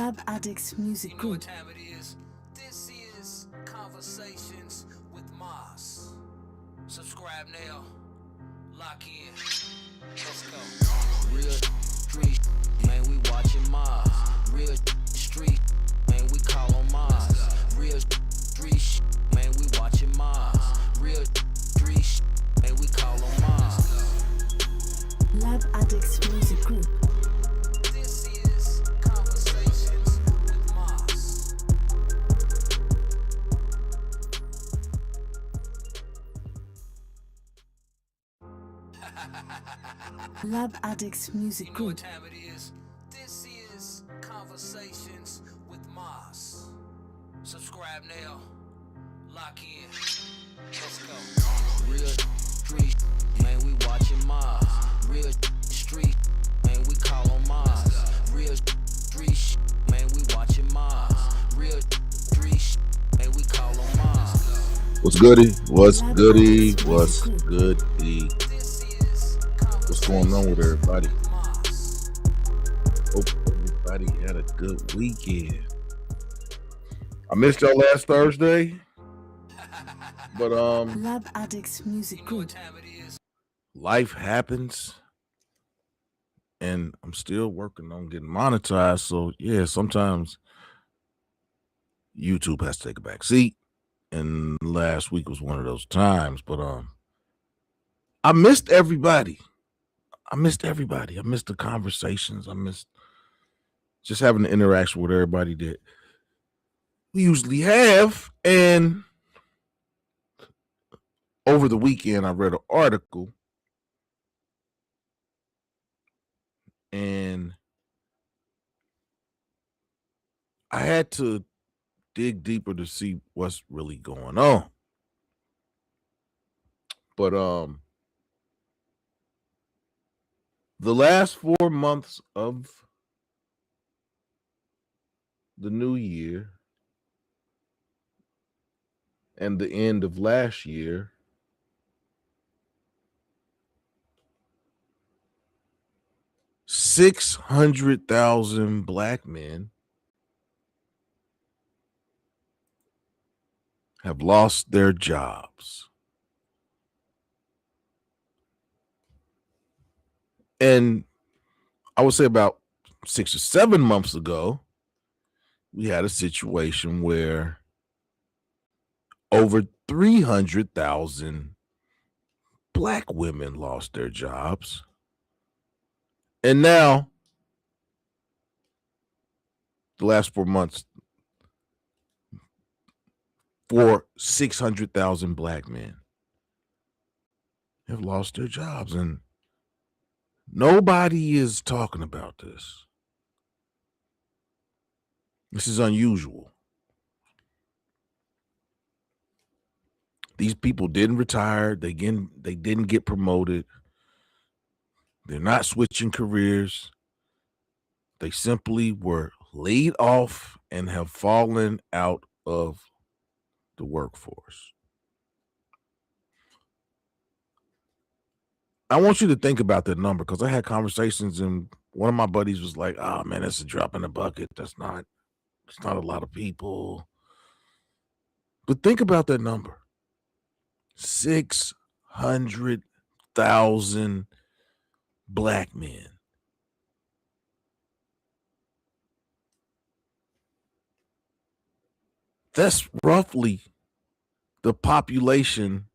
Lab Addicts Music You know what Group. time it is? This is Conversations with Maas. Subscribe now. Lock in. Let's go. Real street, man, we watching Maas. Real street, man, we call on Maas. Real street, man, we watching Maas. Real street, man, we call on Maas. Lab Addicts Music Group. This is Conversations with Maas. Lab Addicts Music You know what Group. time it is? This is Conversations with Maas. Subscribe now. Lock in. Let's go. Real street, man, we watching Maas. Real street, man, we call on Maas. Real street, man, we watching Maas. Real street, man, we call on Maas. What's goody? What's Lab goody? Addicts What's Music goody? This is What's going on with everybody? Maas. Hope everybody had a good weekend. I missed y'all last Thursday, but Lab Addicts Music You know what Group. time it is? life happens, and I'm still working on getting monetized. So yeah, sometimes YouTube has to take a back seat, and last week was one of those times. But I missed everybody. I missed the conversations. I missed just having the interaction with everybody that we usually have. And over the weekend, I read an article, and I had to dig deeper to see what's really going on. But the last 4 months of the new year and the end of last year, $600,000 black men have lost their jobs. And I would say about 6 or 7 months ago, we had a situation where over 300,000 black women lost their jobs. And now, the last 4 months, for 600,000 black men have lost their jobs. And nobody is talking about this. This is unusual. These people didn't retire. They didn't get promoted. They're not switching careers. They simply were laid off and have fallen out of the workforce. I want you to think about that number, because I had conversations and one of my buddies was like, "Oh man, that's a drop in the bucket. It's not a lot of people." But think about that number. 600,000 black men. That's roughly the population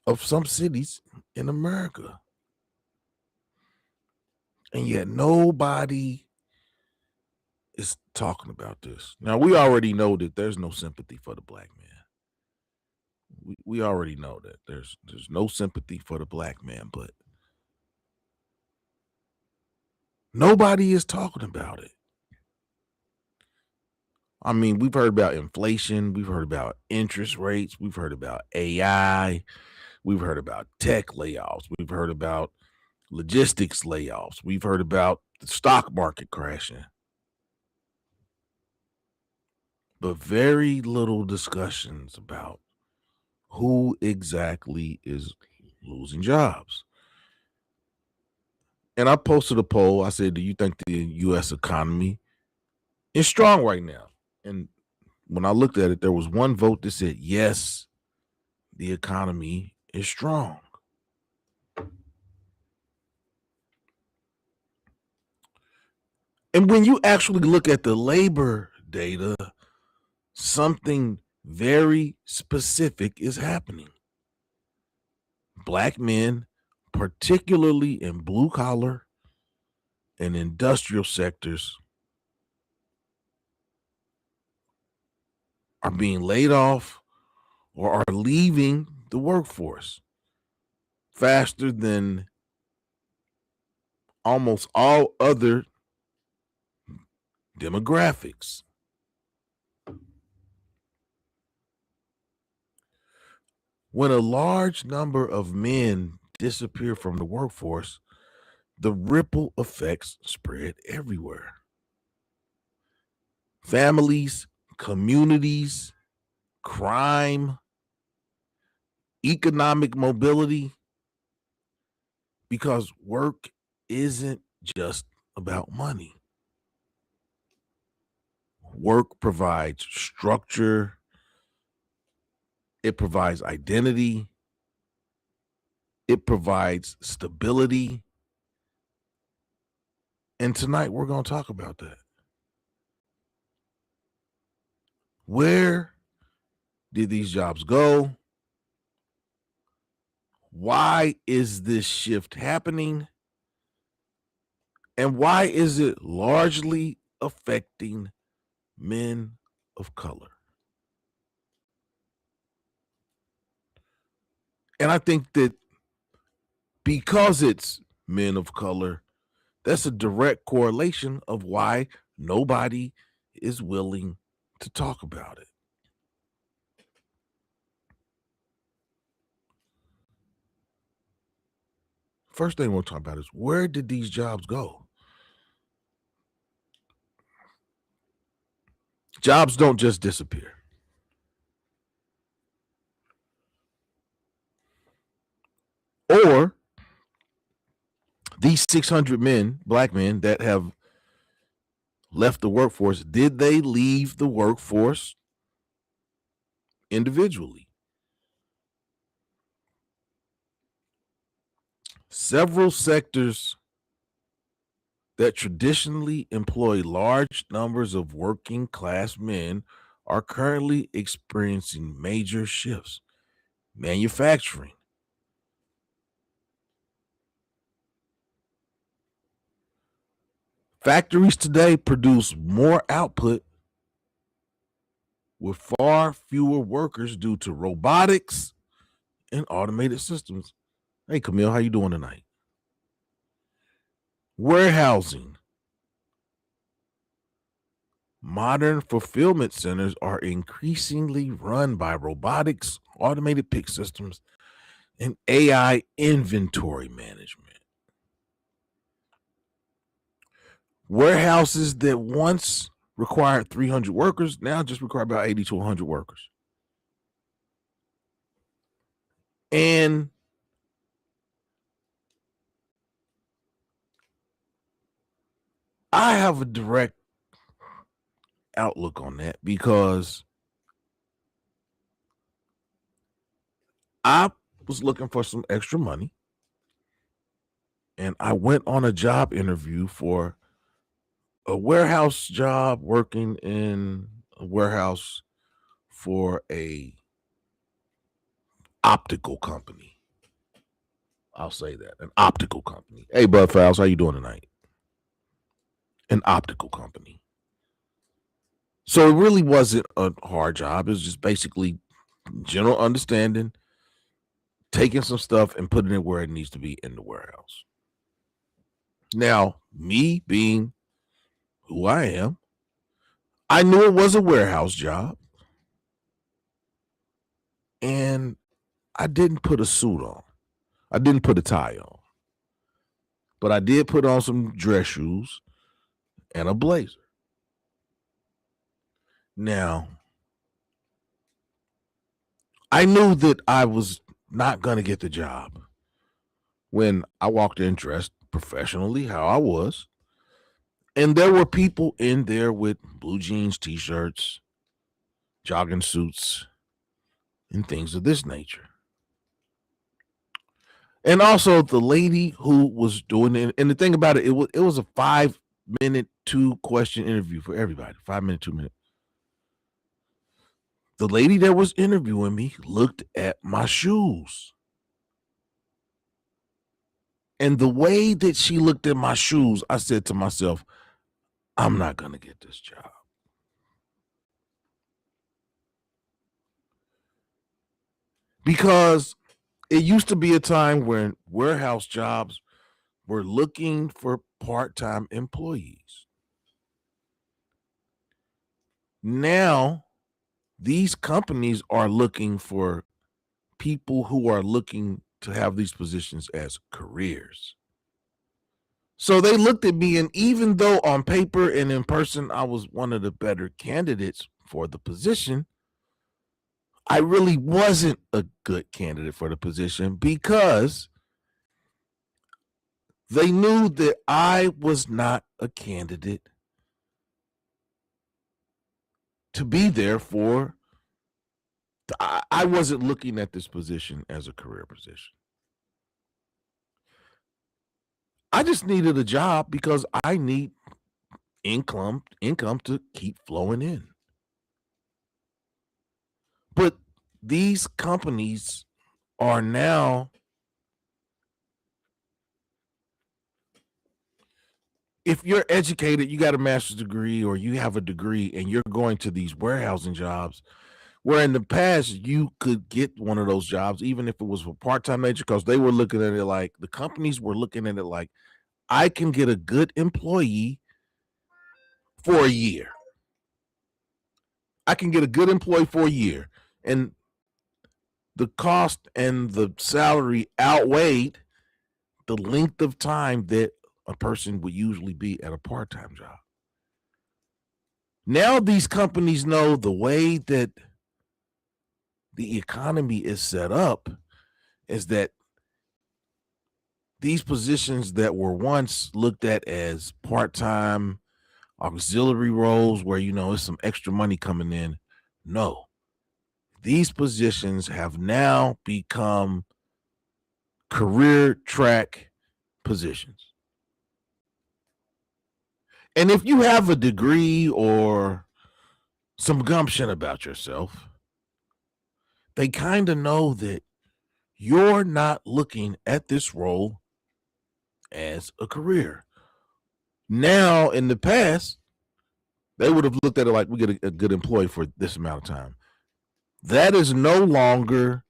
of some cities in America. And yet nobody is talking about this. Now, we already know that there's no sympathy for the black man. We already know that there's no sympathy for the black man, but nobody is talking about it. I mean, we've heard about inflation, we've heard about interest rates, we've heard about AI, we've heard about tech layoffs, we've heard about logistics layoffs, we've heard about the stock market crashing. But very little discussions about who exactly is losing jobs. And I posted a poll. I said, do you think the U.S. economy is strong right now? And when I looked at it, there was one vote that said, yes, the economy is strong. And when you actually look at the labor data, something very specific is happening. Black men, particularly in blue collar and industrial sectors, are being laid off or are leaving the workforce faster than almost all other demographics. When a large number of men disappear from the workforce, the ripple effects spread everywhere. Families, communities, crime, economic mobility, because work isn't just about money. Work provides structure, it provides identity, it provides stability. And tonight we're going to talk about that. Where did these jobs go? Why is this shift happening? And why is it largely affecting men of color? And I think that because it's men of color, that's a direct correlation of why nobody is willing to talk about it. First thing we'll talk about is, where did these jobs go? Jobs don't just disappear. Or these 600 men, black men, that have left the workforce, did they leave the workforce individually? Several sectors that traditionally employ large numbers of working class men are currently experiencing major shifts. Manufacturing, factories today produce more output with far fewer workers due to robotics and automated systems. Hey, Camille, how you doing tonight? Warehousing. Modern fulfillment centers are increasingly run by robotics, automated pick systems, and AI inventory management. Warehouses that once required 300 workers now just require about 80 to 100 workers. And I have a direct outlook on that because I was looking for some extra money and I went on a job interview for a warehouse job, working in a warehouse for a optical company. I'll say that, an optical company. Hey, Bud Fowles, how you doing tonight? An optical company. So it really wasn't a hard job. It was just basically general understanding, taking some stuff and putting it where it needs to be in the warehouse. Now, me being who I am, I knew it was a warehouse job, and I didn't put a suit on. I didn't put a tie on, but I did put on some dress shoes and a blazer. Now, I knew that I was not going to get the job when I walked in dressed professionally how I was. And there were people in there with blue jeans, t-shirts, jogging suits, and things of this nature. And also the lady who was doing it, and the thing about it was a 5-minute 2-question interview for everybody. 5-minute, 2-minute. The lady that was interviewing me looked at my shoes. And the way that she looked at my shoes, I said to myself, I'm not going to get this job. Because it used to be a time when warehouse jobs were looking for part-time employees. Now, these companies are looking for people who are looking to have these positions as careers. So they looked at me, and even though on paper and in person I was one of the better candidates for the position, I really wasn't a good candidate for the position because they knew that I was not a candidate to be there for. I wasn't looking at this position as a career position. I just needed a job because I need income to keep flowing in. But these companies are now, if you're educated, you got a master's degree or you have a degree and you're going to these warehousing jobs, where in the past you could get one of those jobs, even if it was for part-time nature, because they were looking at it like, the companies were looking at it like, I can get a good employee for a year. I can get a good employee for a year. And the cost and the salary outweighed the length of time that a person would usually be at a part-time job. Now these companies know the way that the economy is set up is that these positions that were once looked at as part-time auxiliary roles where, it's some extra money coming in. No, these positions have now become career track positions. And if you have a degree or some gumption about yourself, they kind of know that you're not looking at this role as a career. Now, in the past, they would have looked at it like, we get a good employee for this amount of time. That is no longer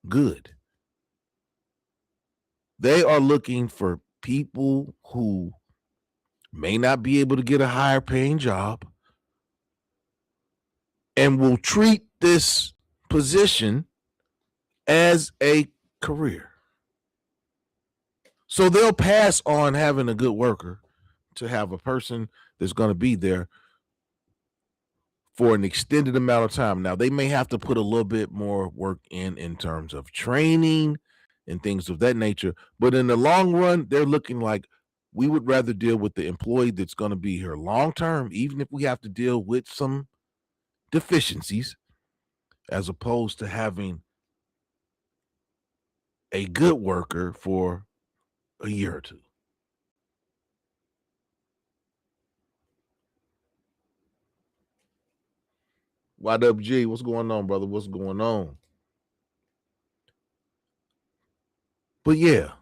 good. They are looking for people who may not be able to get a higher paying job and will treat this position as a career. So they'll pass on having a good worker to have a person that's going to be there for an extended amount of time. Now, they may have to put a little bit more work in terms of training and things of that nature. But in the long run, they're looking like, we would rather deal with the employee that's going to be here long term, even if we have to deal with some deficiencies, as opposed to having a good worker for a year or two. YWG, what's going on, brother? What's going on? But yeah,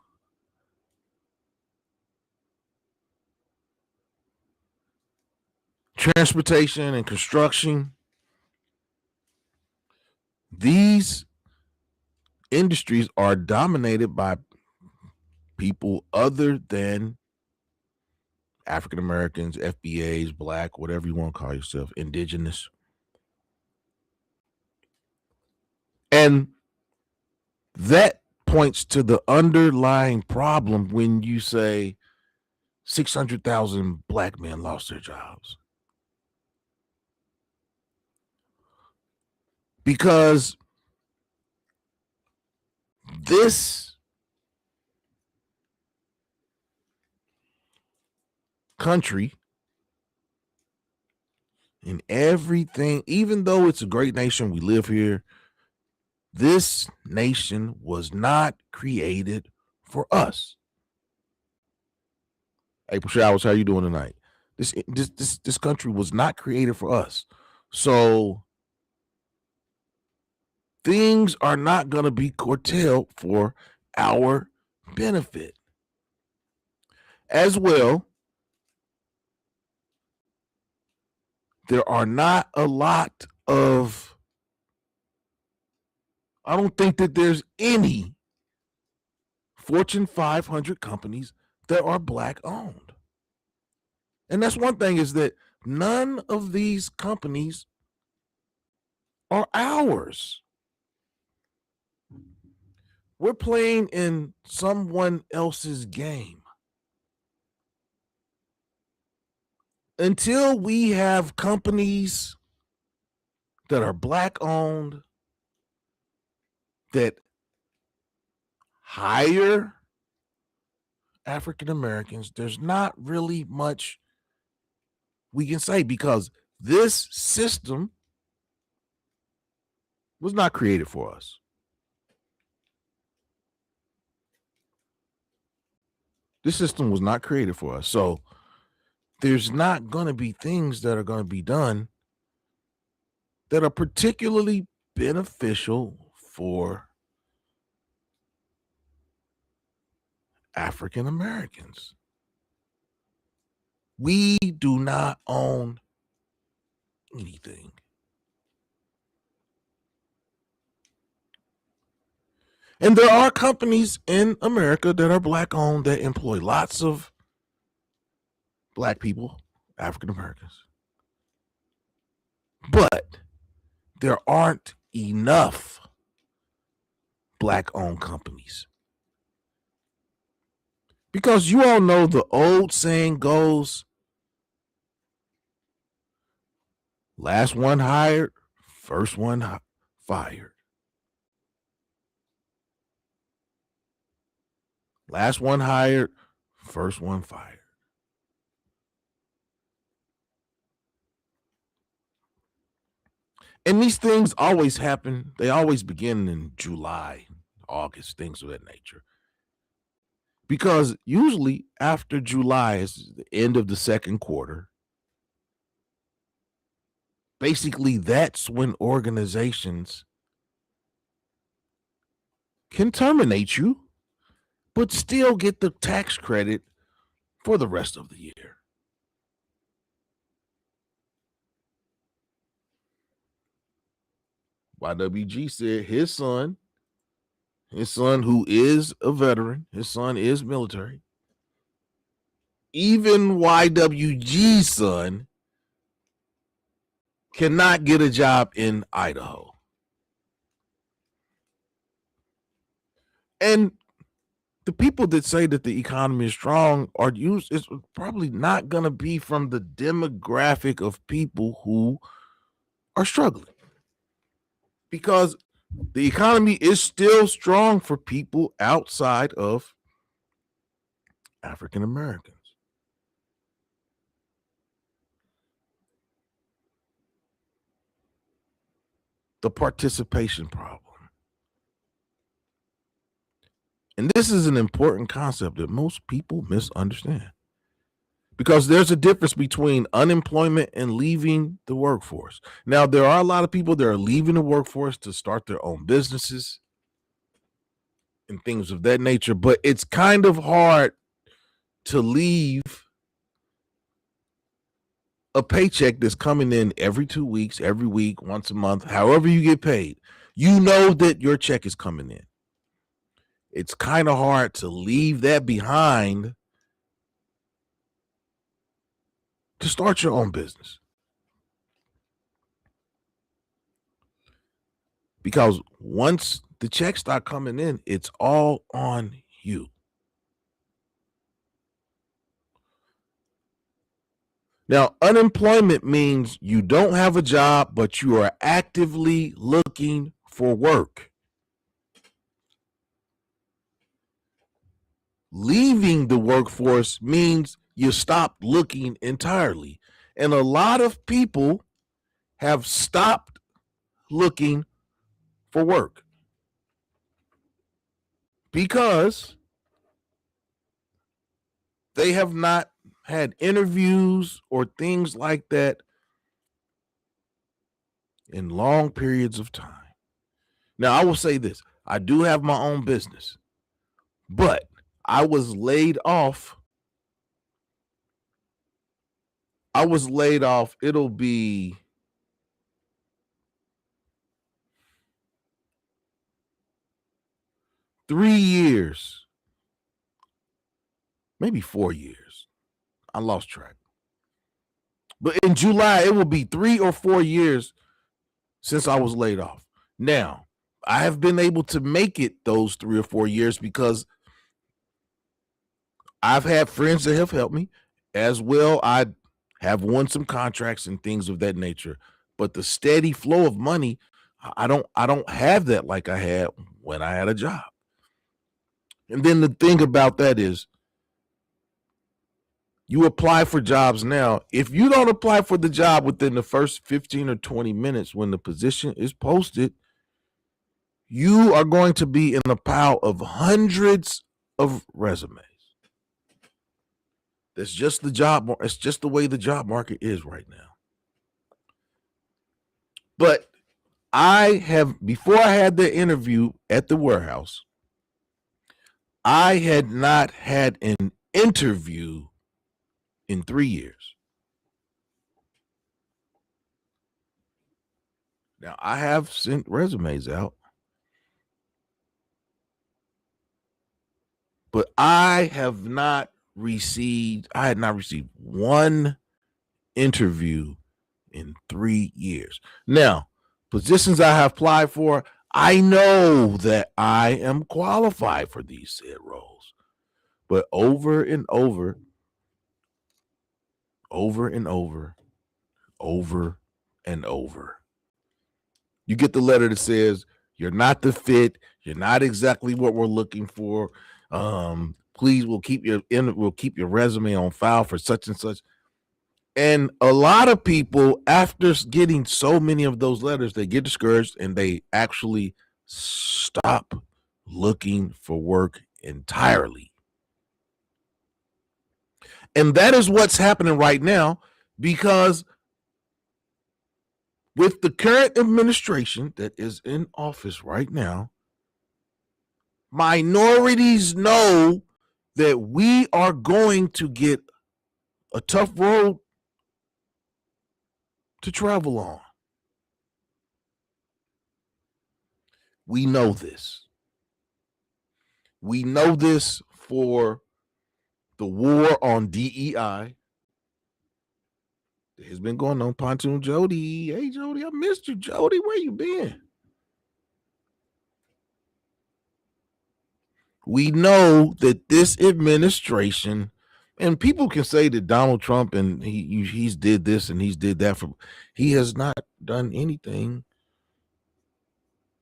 transportation and construction, these industries are dominated by people other than African Americans, FBAs, Black, whatever you want to call yourself, indigenous. And that points to the underlying problem when you say 600,000 Black men lost their jobs. Because this country and everything, even though it's a great nation, we live here, this nation was not created for us. April Showers, how you doing tonight? This country was not created for us. So things are not going to be curtailed for our benefit. As well, there are not a lot of, I don't think that there's any Fortune 500 companies that are Black owned. And that's one thing, is that none of these companies are ours. We're playing in someone else's game. Until we have companies that are Black owned, that hire African Americans, there's not really much we can say, because this system was not created for us. This system was not created for us. So there's not going to be things that are going to be done that are particularly beneficial for African Americans. We do not own anything. And there are companies in America that are Black owned that employ lots of Black people, African Americans. But there aren't enough Black owned companies. Because you all know the old saying goes, last one hired, first one fired. Last one hired, first one fired. And these things always happen. They always begin in July, August, things of that nature. Because usually after July is the end of the second quarter. Basically, that's when organizations can terminate you, but still get the tax credit for the rest of the year. YWG said his son who is a veteran, his son is military. Even YWG's son cannot get a job in Idaho. And the people that say that the economy is strong are used, it's probably not going to be from the demographic of people who are struggling. Because the economy is still strong for people outside of African Americans. The participation problem. And this is an important concept that most people misunderstand. Because there's a difference between unemployment and leaving the workforce. Now, there are a lot of people that are leaving the workforce to start their own businesses and things of that nature, but it's kind of hard to leave a paycheck that's coming in every 2 weeks, every week, once a month, however you get paid. You know that your check is coming in. It's kind of hard to leave that behind to start your own business. Because once the checks start coming in, it's all on you. Now, unemployment means you don't have a job, but you are actively looking for work. Leaving the workforce means you stop looking entirely. And a lot of people have stopped looking for work because they have not had interviews or things like that in long periods of time. Now, I will say this, I do have my own business, but I was laid off. It'll be 3 years, maybe 4 years. I lost track. But in July, it will be 3 or 4 years since I was laid off. Now, I have been able to make it those 3 or 4 years because I've had friends that have helped me as well. I have won some contracts and things of that nature, but the steady flow of money, I don't have that like I had when I had a job. And then the thing about that is you apply for jobs now. If you don't apply for the job within the first 15 or 20 minutes when the position is posted, you are going to be in a pile of hundreds of resumes. That's just the job. It's just the way the job market is right now. But before I had the interview at the warehouse, I had not had an interview in 3 years. Now, I have sent resumes out, but I had not received one interview in 3 years. Now, positions I have applied for, I know that I am qualified for these said roles. But over and over and over, you get the letter that says, you're not the fit, you're not exactly what we're looking for. Please, we'll keep your resume on file for such and such. And a lot of people, after getting so many of those letters, they get discouraged and they actually stop looking for work entirely. And that is what's happening right now, because with the current administration that is in office right now, minorities know that we are going to get a tough road to travel on. We know this. We know this for the war on DEI that has been going on. Pontoon Jody. Hey, Jody, I missed you, Jody. Where you been? We know that this administration, and people can say that Donald Trump and he's did this and he's did that, he has not done anything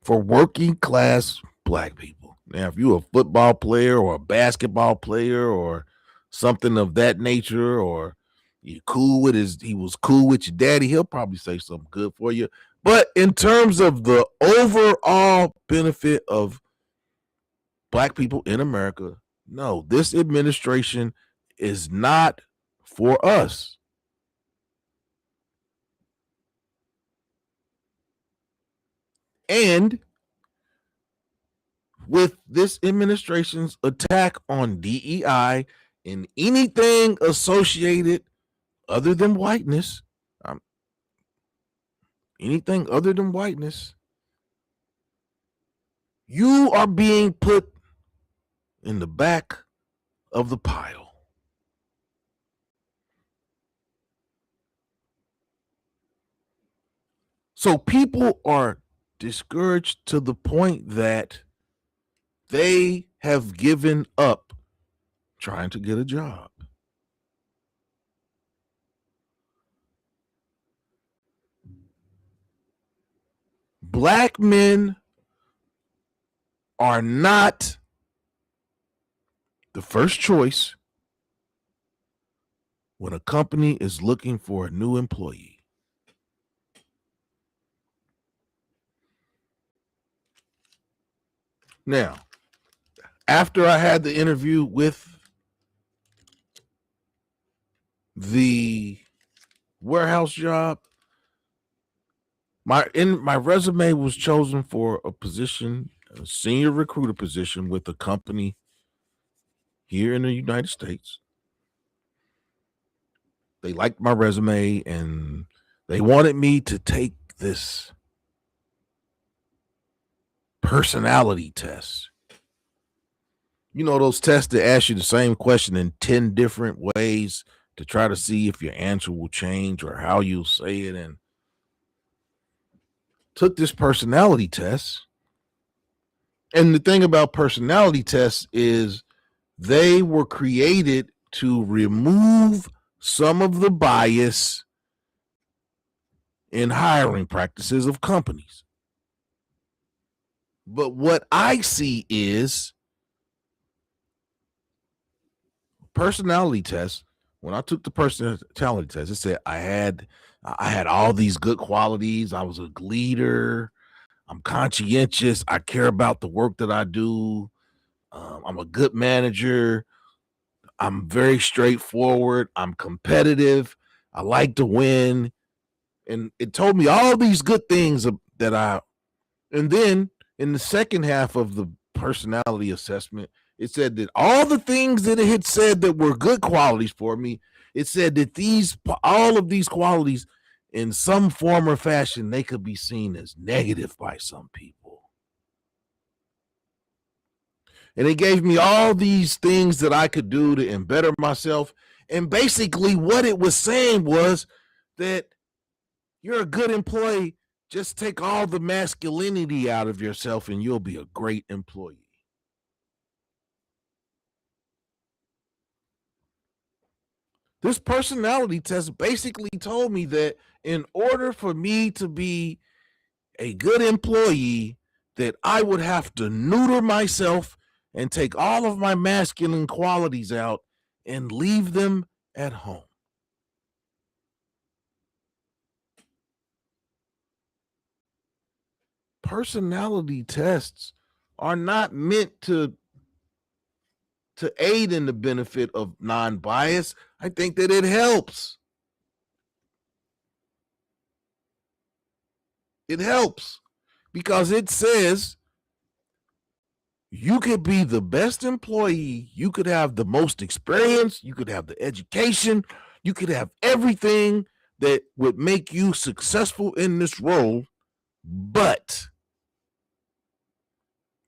for working class black people. Now, if you're a football player or a basketball player or something of that nature, or he was cool with your daddy, he'll probably say something good for you. But in terms of the overall benefit of black people in America, no, this administration is not for us. And with this administration's attack on DEI and anything associated other than whiteness, you are being put in the back of the pile. So people are discouraged to the point that they have given up trying to get a job. Black men are not the first choice when a company is looking for a new employee. Now, after I had the interview with the warehouse job, my resume was chosen for a position, a senior recruiter position with a company here in the United States. They liked my resume and they wanted me to take this personality test. You know, those tests that ask you the same question in 10 different ways to try to see if your answer will change or how you'll say it. And took this personality test. And the thing about personality tests is they were created to remove some of the bias in hiring practices of companies. But what I see is personality tests. When I took the personality test, it said I had all these good qualities. I was a leader. I'm conscientious. I care about the work that I do. I'm a good manager. I'm very straightforward. I'm competitive. I like to win. And it told me all these good things and then in the second half of the personality assessment, it said that all the things that it had said that were good qualities for me, it said that all of these qualities in some form or fashion, they could be seen as negative by some people. And it gave me all these things that I could do to better myself. And basically what it was saying was that you're a good employee. Just take all the masculinity out of yourself and you'll be a great employee. This personality test basically told me that in order for me to be a good employee, that I would have to neuter myself and take all of my masculine qualities out and leave them at home. Personality tests are not meant to aid in the benefit of non-bias. I think that it helps. It helps because it says you could be the best employee, you could have the most experience, you could have the education, you could have everything that would make you successful in this role, but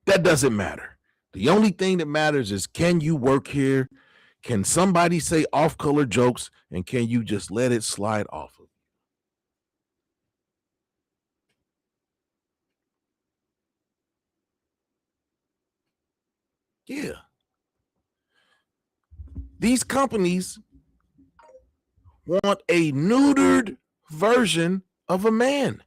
that doesn't matter. The only thing that matters is, can you work here? Can somebody say off-color jokes, and can you just let it slide off of you? Yeah. These companies want a neutered version of a man.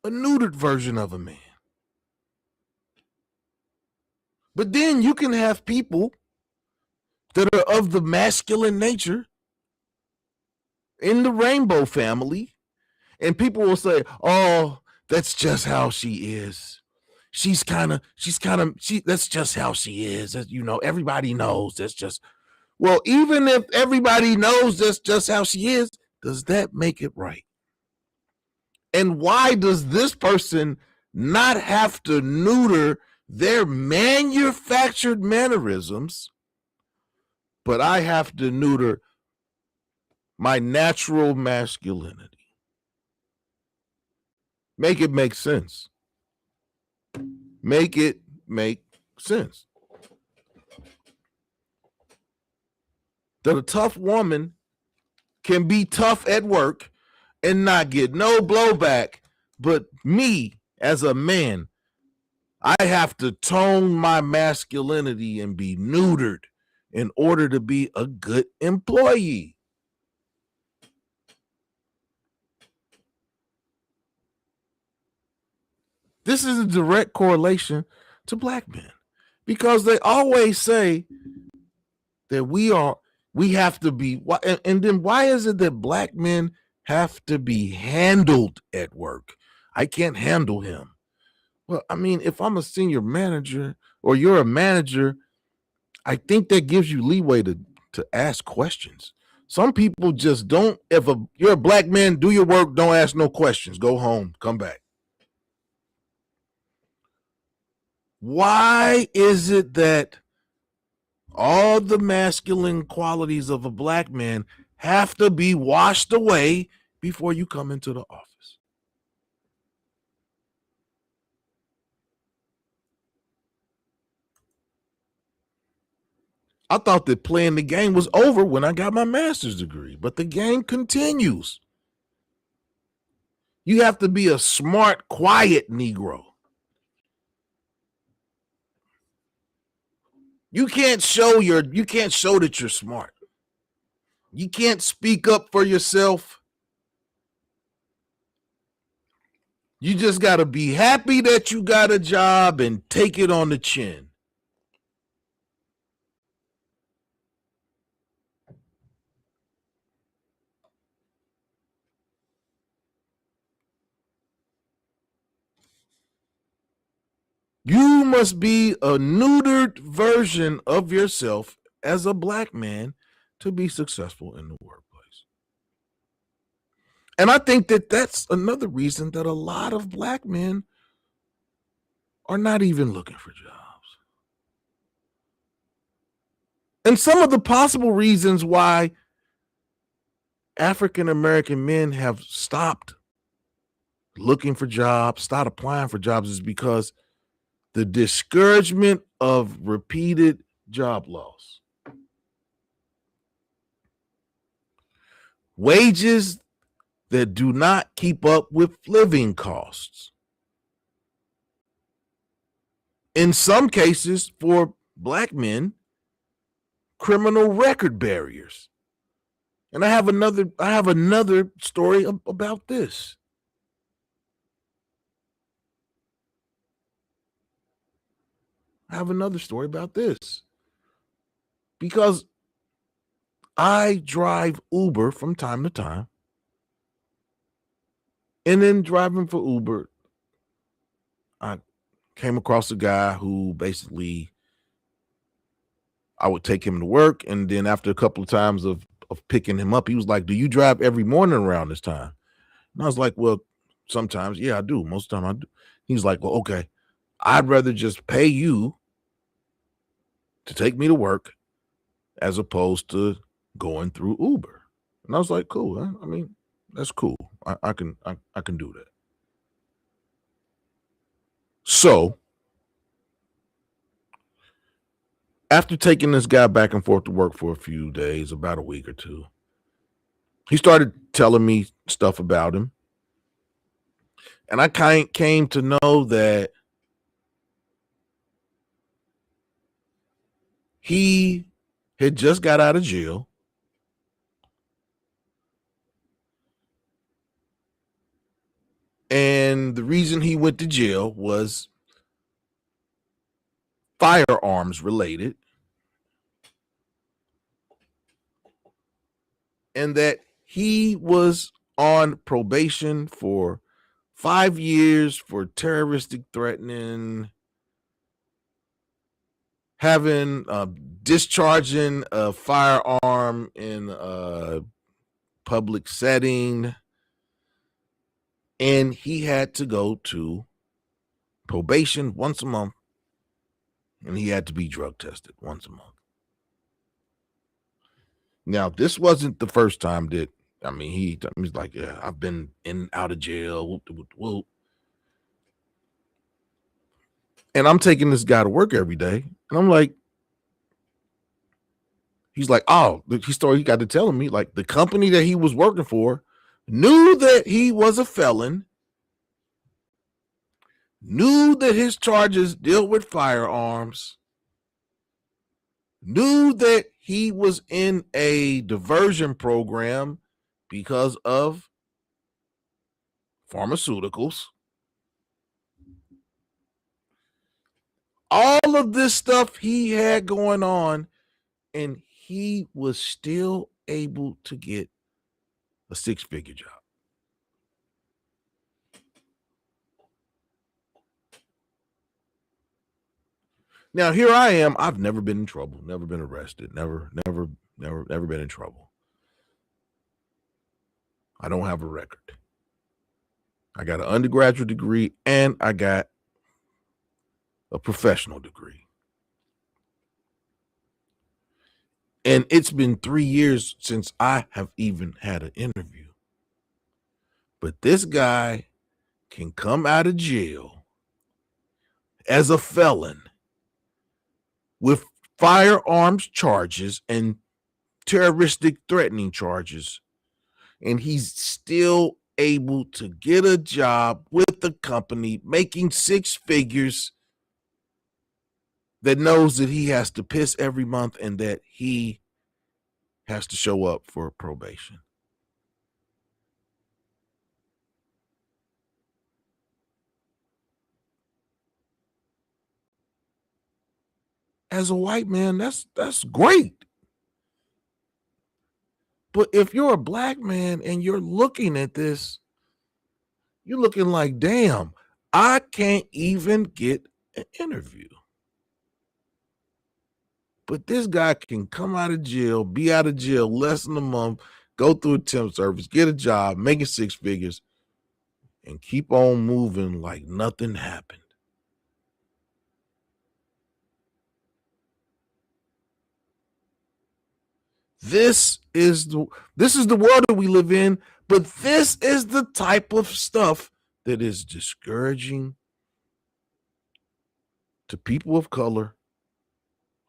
A neutered version of a man. But then you can have people that are of the masculine nature in the rainbow family, and people will say, oh, that's just how she is. That's just how she is. You know, everybody knows that's just, well, even if everybody knows that's just how she is, does that make it right? And why does this person not have to neuter their manufactured mannerisms, but I have to neuter my natural masculinity? Make it make sense. Make it make sense. That a tough woman can be tough at work and not get no blowback, but me as a man, I have to tone my masculinity and be neutered in order to be a good employee. This is a direct correlation to black men, because they always say that we have to be, and then why is it that black men have to be handled at work? I can't handle him. Well, I mean, if I'm a senior manager or you're a manager, I think that gives you leeway to ask questions. Some people just don't. If you're a black man, do your work, don't ask no questions, go home, come back. Why is it that all the masculine qualities of a black man have to be washed away before you come into the office? I thought that playing the game was over when I got my master's degree, but the game continues. You have to be a smart, quiet Negro. You can't show that you're smart. You can't speak up for yourself. You just got to be happy that you got a job and take it on the chin. You must be a neutered version of yourself as a black man to be successful in the workplace. And I think that that's another reason that a lot of black men are not even looking for jobs. And some of the possible reasons why African American men have stopped looking for jobs, stopped applying for jobs, is because the discouragement of repeated job loss. Wages that do not keep up with living costs. In some cases, for black men, criminal record barriers. And I have another story about this. Because I drive Uber from time to time. And then driving for Uber, I came across a guy who basically, I would take him to work, and then after a couple of times of picking him up, he was like, "Do you drive every morning around this time?" And I was like, "Well, sometimes, yeah, I do. Most of the time I do." He's like, "Well, okay, I'd rather just pay you to take me to work as opposed to going through Uber." And I was like, "Cool. I mean, that's cool. I can do that." So after taking this guy back and forth to work for a few days, about a week or two, he started telling me stuff about him. And I came to know that he had just got out of jail. And the reason he went to jail was firearms related. And that he was on probation for 5 years for terroristic threatening, discharging a firearm in a public setting, and he had to go to probation once a month, and he had to be drug tested once a month. Now, this wasn't the first time that, I mean, he's like, "Yeah, I've been in and out of jail, whoop, whoop, whoop." And I'm taking this guy to work every day, and I'm like, he's like, "Oh," he got to telling me, like, the company that he was working for knew that he was a felon, knew that his charges dealt with firearms, knew that he was in a diversion program because of pharmaceuticals, All of this stuff he had going on, and he was still able to get a six-figure job. Now, here I am. I've never been in trouble, never been arrested, never been in trouble. I don't have a record. I got an undergraduate degree and I got a professional degree. And it's been 3 years since I have even had an interview. But this guy can come out of jail as a felon with firearms charges and terroristic threatening charges, and he's still able to get a job with the company making six figures, that knows that he has to piss every month and that he has to show up for probation. As a white man, that's great. But if you're a black man and you're looking at this, you're looking like, damn, I can't even get an interview. But this guy can come out of jail, be out of jail less than a month, go through a temp service, get a job, making six figures, and keep on moving like nothing happened. This is the world that we live in, but this is the type of stuff that is discouraging to people of color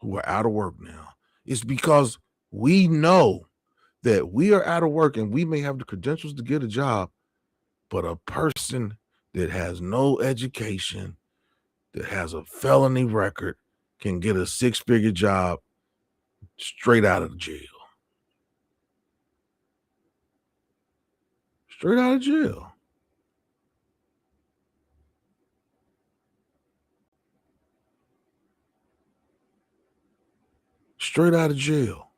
who are out of work now. It's because we know that we are out of work and we may have the credentials to get a job, but a person that has no education, that has a felony record, can get a six-figure job straight out of jail. Straight out of jail. Straight out of jail.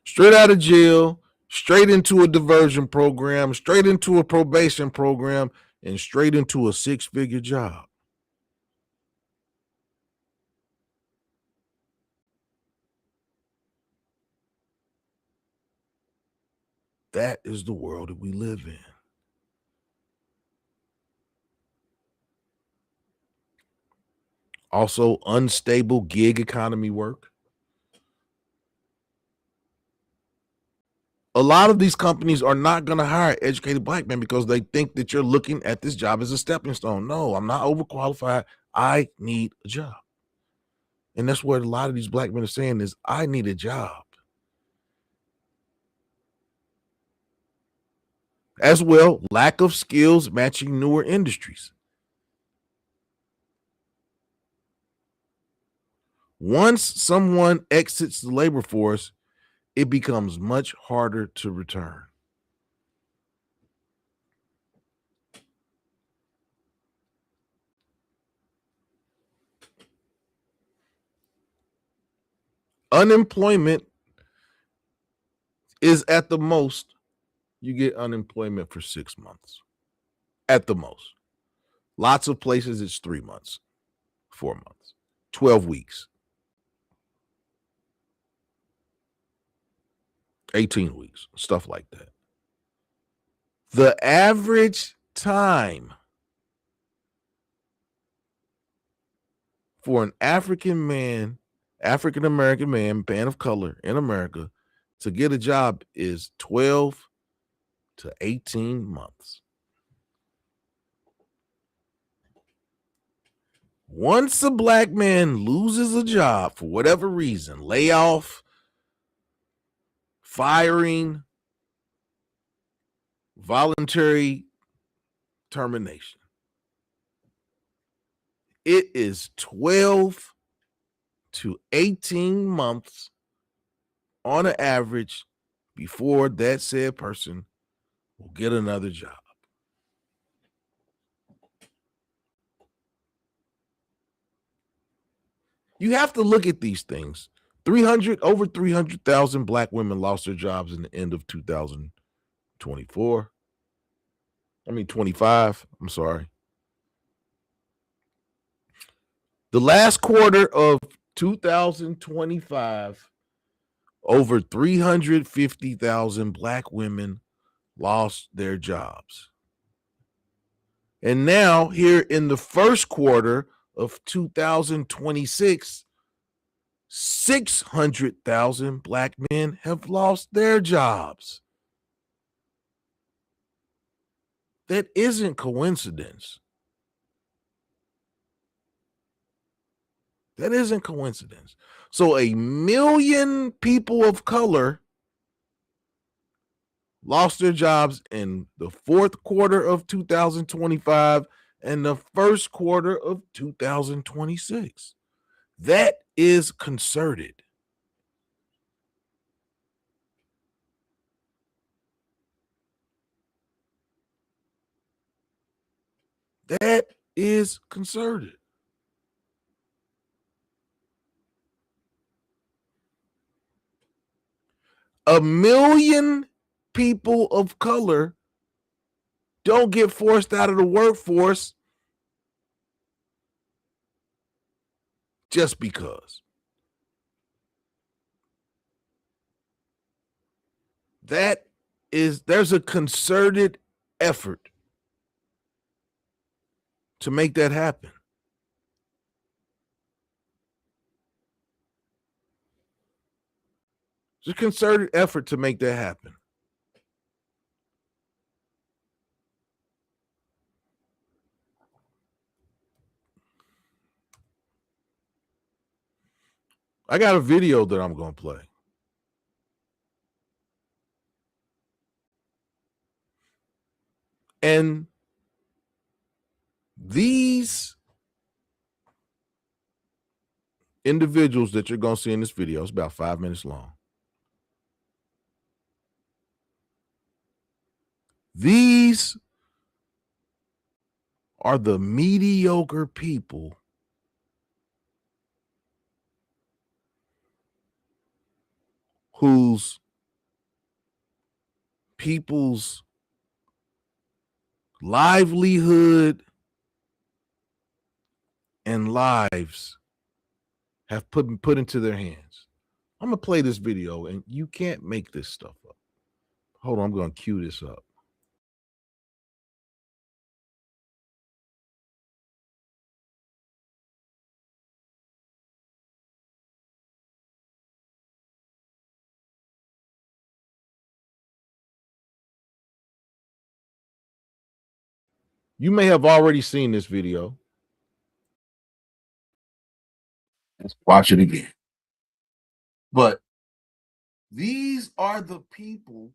Straight out of jail, straight into a diversion program, straight into a probation program, and straight into a six-figure job. That is the world that we live in. Also, unstable gig economy work. A lot of these companies are not going to hire educated black men because they think that you're looking at this job as a stepping stone. No, I'm not overqualified. I need a job. And that's what a lot of these black men are saying is, I need a job. As well, lack of skills matching newer industries. Once someone exits the labor force, it becomes much harder to return. Unemployment is at the most, you get unemployment for 6 months. At the most. Lots of places it's 3 months, 4 months, 12 weeks, 18 weeks, stuff like that. The average time for an African American man of color in America to get a job is 12 to 18 months. Once a black man loses a job for whatever reason, layoff, firing, voluntary termination, it is 12 to 18 months on an average before that said person will get another job. You have to look at these things. Over 300,000 black women lost their jobs in the end of 2024. 25. I'm sorry. The last quarter of 2025, over 350,000 black women lost their jobs. And now, here in the first quarter of 2026, 600,000 black men have lost their jobs. That isn't coincidence. That isn't coincidence. So 1 million people of color lost their jobs in the fourth quarter of 2025 and the first quarter of 2026. That is concerted. That is concerted. A million people of color don't get forced out of the workforce just because. There's a concerted effort to make that happen. It's a concerted effort to make that happen. I got a video that I'm going to play. And these individuals that you're going to see in this video, it's about 5 minutes long. These are the mediocre people whose people's livelihood and lives have put into their hands. I'm going to play this video, and you can't make this stuff up. Hold on, I'm going to cue this up. You may have already seen this video. Let's watch it again. But these are the people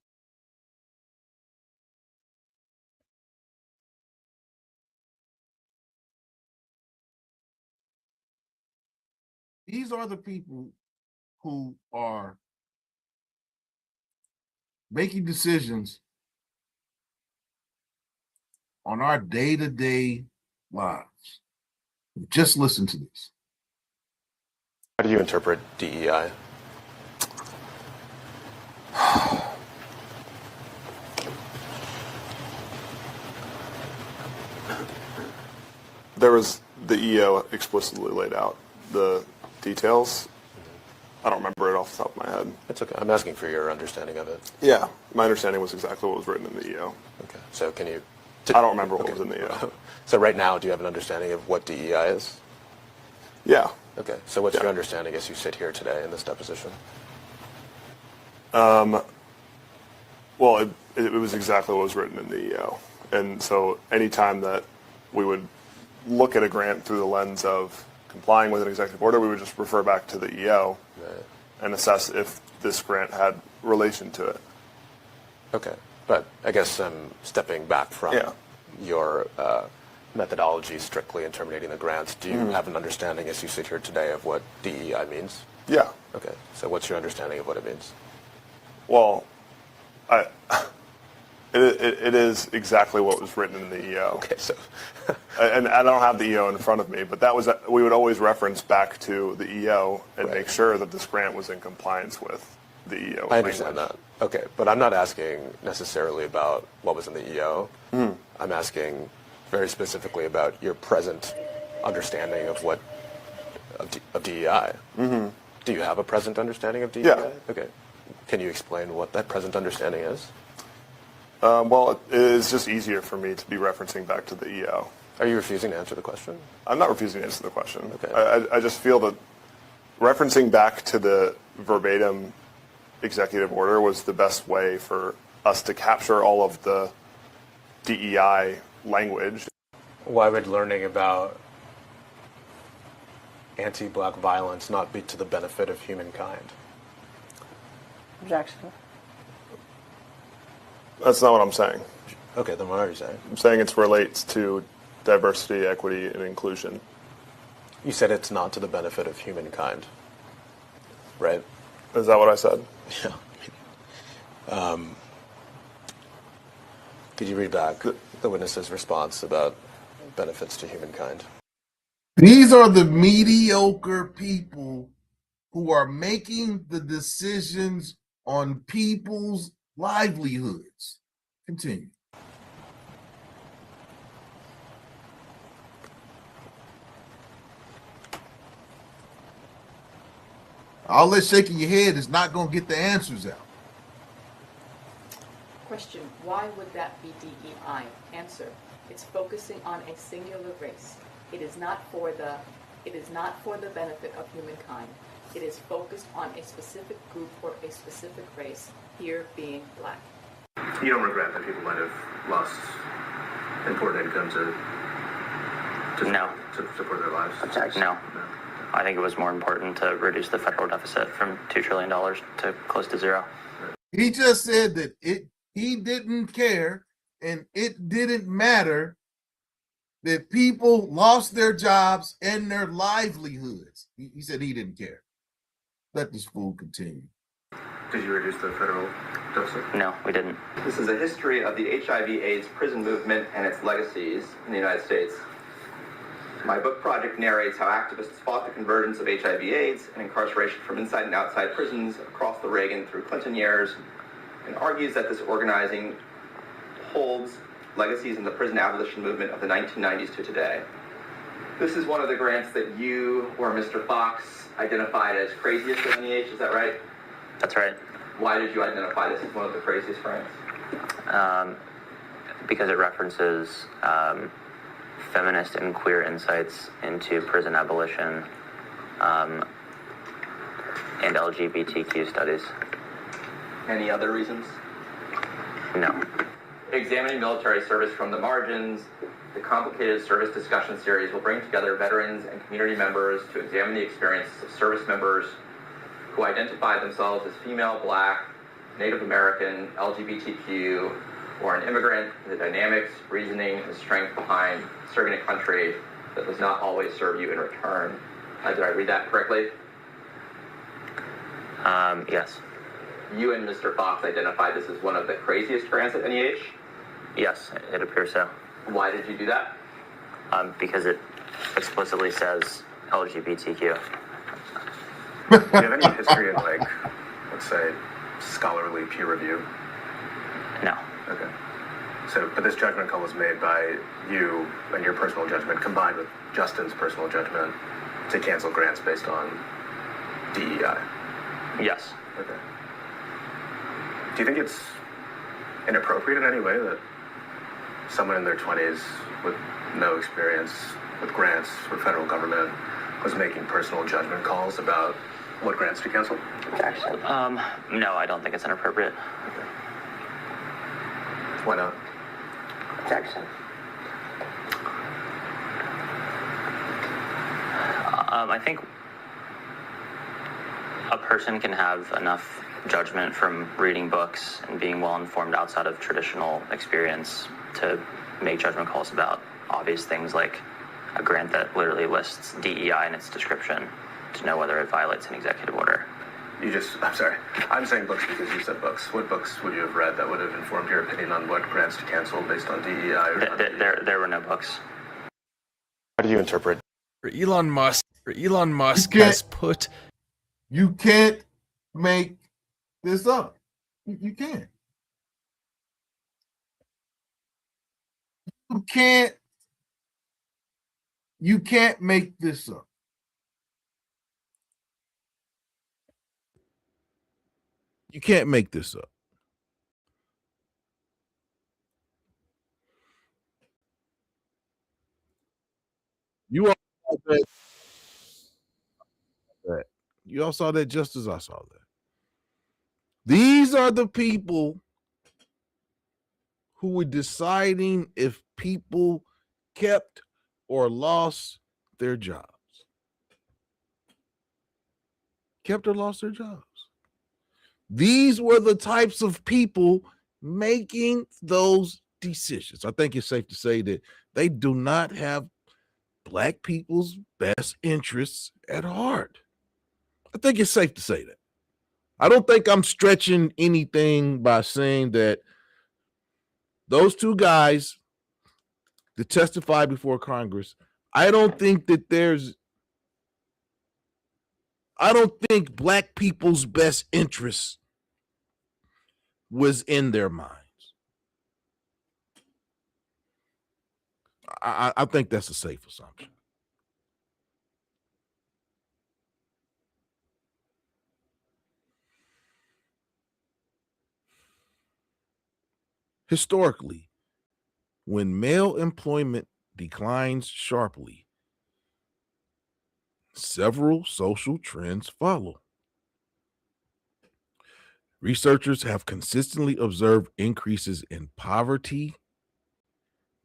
who are making decisions on our day-to-day lives. Just listen to this. How do you interpret DEI? There was the EO explicitly laid out the details. I don't remember it off the top of my head. It's okay. I'm asking for your understanding of it. Yeah, my understanding was exactly what was written in the EO. Okay. So can you... I don't remember what was in the EO. So right now, do you have an understanding of what DEI is? Yeah. Okay. So what's your understanding as you sit here today in this deposition? Well, it was exactly what was written in the EO. And so anytime that we would look at a grant through the lens of complying with an executive order, we would just refer back to the EO and assess if this grant had relation to it. Okay. But I guess I'm stepping back from your methodology strictly in terminating the grants. Do you have an understanding as you sit here today of what DEI means? Yeah. It is exactly what was written in the EO. Okay, so and I don't have the EO in front of me, but we would always reference back to the EO and make sure that this grant was in compliance with the EO. I understand that. Okay, but I'm not asking necessarily about what was in the EO. I'm asking very specifically about your present understanding of DEI. Do you have a present understanding of DEI? Yeah. Okay. Can you explain what that present understanding is? Well, it is just easier for me to be referencing back to the EO. Are you refusing to answer the question? I'm not refusing to answer the question. Okay. I just feel that referencing back to the verbatim executive order was the best way for us to capture all of the DEI language. Why would learning about anti-black violence not be to the benefit of humankind? Objection. That's not what I'm saying. Okay, then what are you saying? I'm saying it relates to diversity, equity, and inclusion. You said it's not to the benefit of humankind, right? Is that what I said? Yeah. Could you read back the witness's response about benefits to humankind? These are the mediocre people who are making the decisions on people's livelihoods. Continue. All that shaking your head is not going to get the answers out. Question, why would that be DEI? Answer, it's focusing on a singular race. It is not for the benefit of humankind. It is focused on a specific group or a specific race, here being black. You don't regret that people might have lost important income to support their lives? No. I think it was more important to reduce the federal deficit from $2 trillion to close to zero. He just said that he didn't care and it didn't matter that people lost their jobs and their livelihoods. He said he didn't care. Let this fool continue. Did you reduce the federal deficit? No, we didn't. This is a history of the HIV/AIDS prison movement and its legacies in the United States. My book project narrates how activists fought the convergence of HIV/AIDS and incarceration from inside and outside prisons across the Reagan through Clinton years, and argues that this organizing holds legacies in the prison abolition movement of the 1990s to today. This is one of the grants that you or Mr. Fox identified as craziest at NEH, is that right? That's right. Why did you identify this as one of the craziest grants? Because it references feminist and queer insights into prison abolition and LGBTQ studies. Any other reasons? No. Examining military service from the margins, the complicated service discussion series will bring together veterans and community members to examine the experiences of service members who identify themselves as female, black, Native American, LGBTQ, or an immigrant, the dynamics, reasoning, and strength behind serving a country that does not always serve you in return. Did I read that correctly? Yes. You and Mr. Fox identified this as one of the craziest grants at NEH? Yes, it appears so. Why did you do that? Because it explicitly says LGBTQ. Do you have any history in, like, let's say, scholarly peer review? No. Okay. So, but this judgment call was made by you and your personal judgment combined with Justin's personal judgment to cancel grants based on DEI. Yes. Okay. Do you think it's inappropriate in any way that someone in their 20s with no experience with grants or federal government was making personal judgment calls about what grants to cancel? Actually, no, I don't think it's inappropriate. Okay. Why not? Objection. I think a person can have enough judgment from reading books and being well informed outside of traditional experience to make judgment calls about obvious things like a grant that literally lists DEI in its description to know whether it violates an executive order. I'm sorry. I'm saying books because you said books. What books would you have read that would have informed your opinion on what grants to cancel based on DEI? There were no books. How do you interpret? Elon Musk can't- has put. You can't make this up. You can't. You can't make this up. You can't make this up. You all saw that. You all saw that just as I saw that. These are the people who were deciding if people kept or lost their jobs. Kept or lost their jobs. These were the types of people making those decisions. I think it's safe to say that they do not have Black people's best interests at heart. I think it's safe to say that. I don't think I'm stretching anything by saying that those two guys that testified before Congress, I don't think Black people's best interests was in their minds. I think that's a safe assumption. Historically, when male employment declines sharply, several social trends follow. Researchers have consistently observed increases in poverty,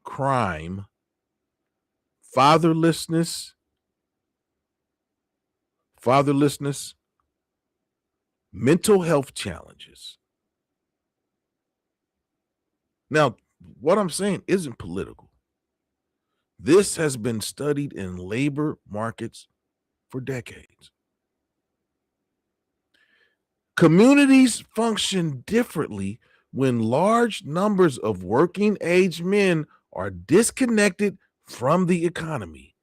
crime, fatherlessness, mental health challenges. Now, what I'm saying isn't political. This has been studied in labor markets for decades. Communities function differently when large numbers of working age men are disconnected from the economy.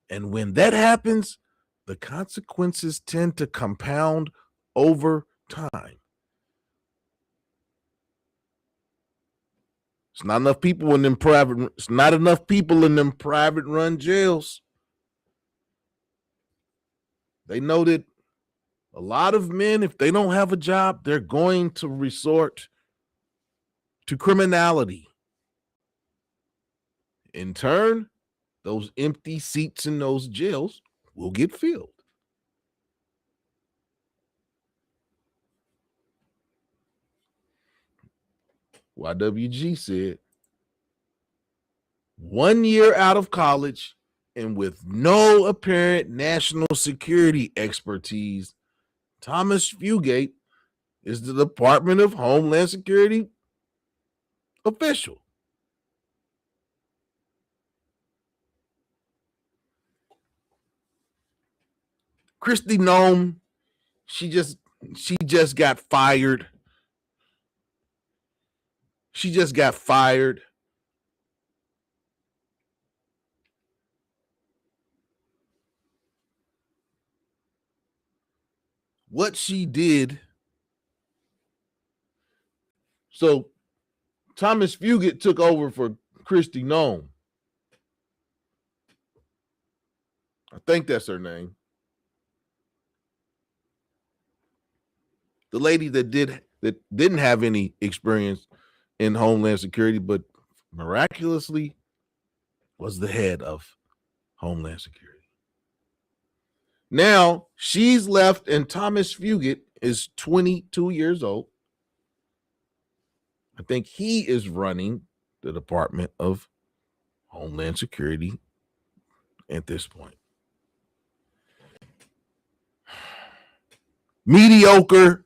And when that happens, the consequences tend to compound over time. It's not enough people in them private run jails. They know that a lot of men, if they don't have a job, they're going to resort to criminality. In turn, those empty seats in those jails will get filled. YWG said, 1 year out of college and with no apparent national security expertise, Thomas Fugate is the Department of Homeland Security official. Christy Nome, she just got fired. She just got fired. What she did. So Thomas Fugate took over for Christy Nome. I think that's her name. The lady that didn't have any experience in Homeland Security, but miraculously was the head of Homeland Security. Now she's left, and Thomas Fugate is 22 years old. I think he is running the Department of Homeland Security at this point. Mediocre.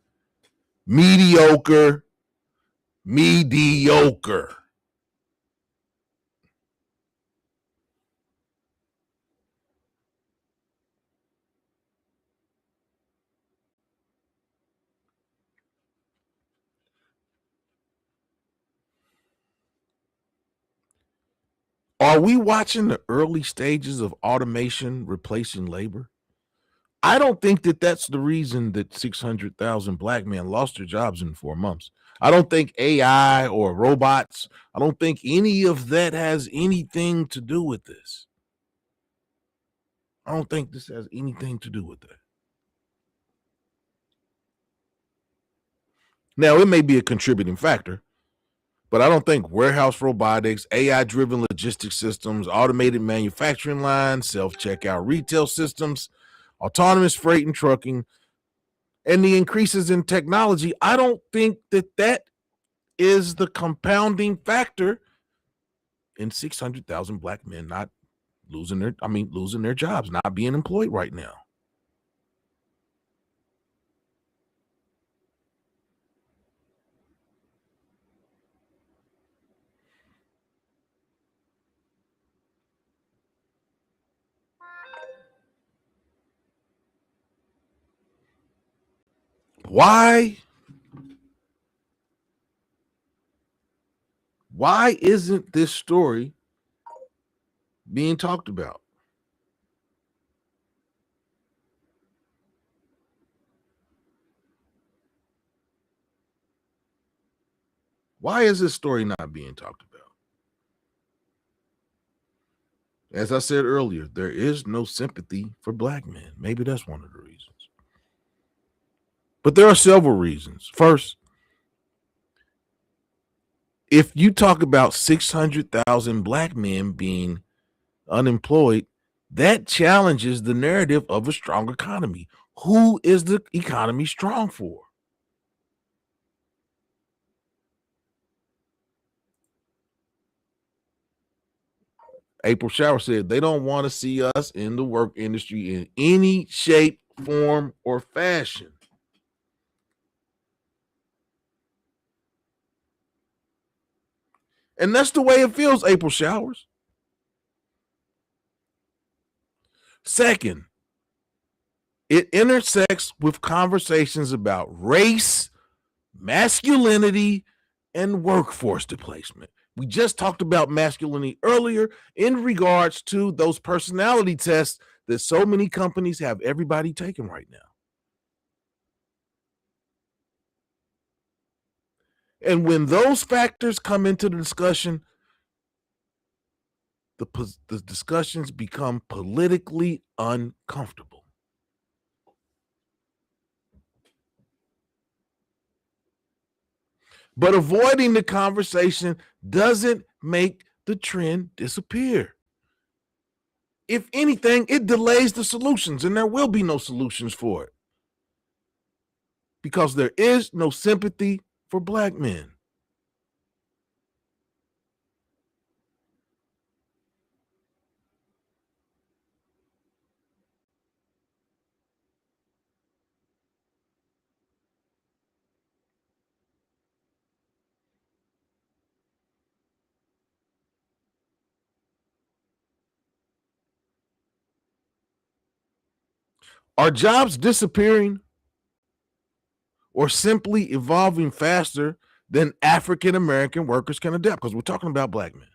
Are we watching the early stages of automation replacing labor? I don't think that that's the reason that 600,000 black men lost their jobs in 4 months. I don't think AI or robots, I don't think any of that has anything to do with this. I don't think this has anything to do with that. Now, it may be a contributing factor, but I don't think warehouse robotics, AI driven logistics systems, automated manufacturing lines, self checkout retail systems, autonomous freight and trucking, and the increases in technology, I don't think that that is the compounding factor in 600,000 black men not losing their jobs, not being employed right now. Why isn't this story being talked about? Why is this story not being talked about? As I said earlier, there is no sympathy for black men. Maybe that's one of the reasons. But there are several reasons. First, if you talk about 600,000 black men being unemployed, that challenges the narrative of a strong economy. Who is the economy strong for? April Shower said they don't want to see us in the work industry in any shape, form, or fashion. And that's the way it feels, April Showers. Second, it intersects with conversations about race, masculinity, and workforce displacement. We just talked about masculinity earlier in regards to those personality tests that so many companies have everybody taking right now. And when those factors come into the discussion, the discussions become politically uncomfortable. But avoiding the conversation doesn't make the trend disappear. If anything, it delays the solutions, and there will be no solutions for it because there is no sympathy for black men. Are jobs disappearing or simply evolving faster than African American workers can adapt? Because we're talking about black men.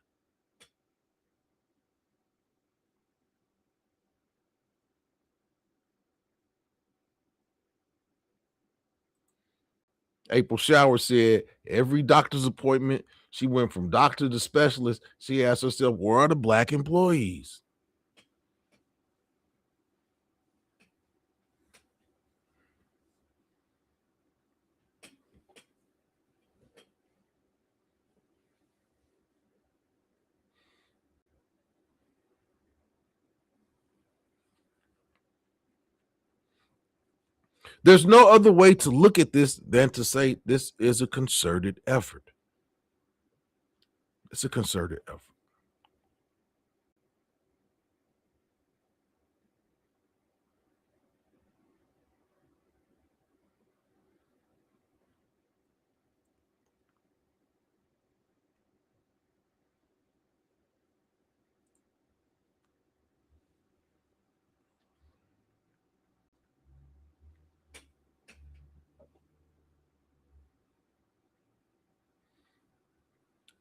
April Shower said every doctor's appointment, she went from doctor to specialist. She asked herself, where are the black employees? There's no other way to look at this than to say this is a concerted effort. It's a concerted effort.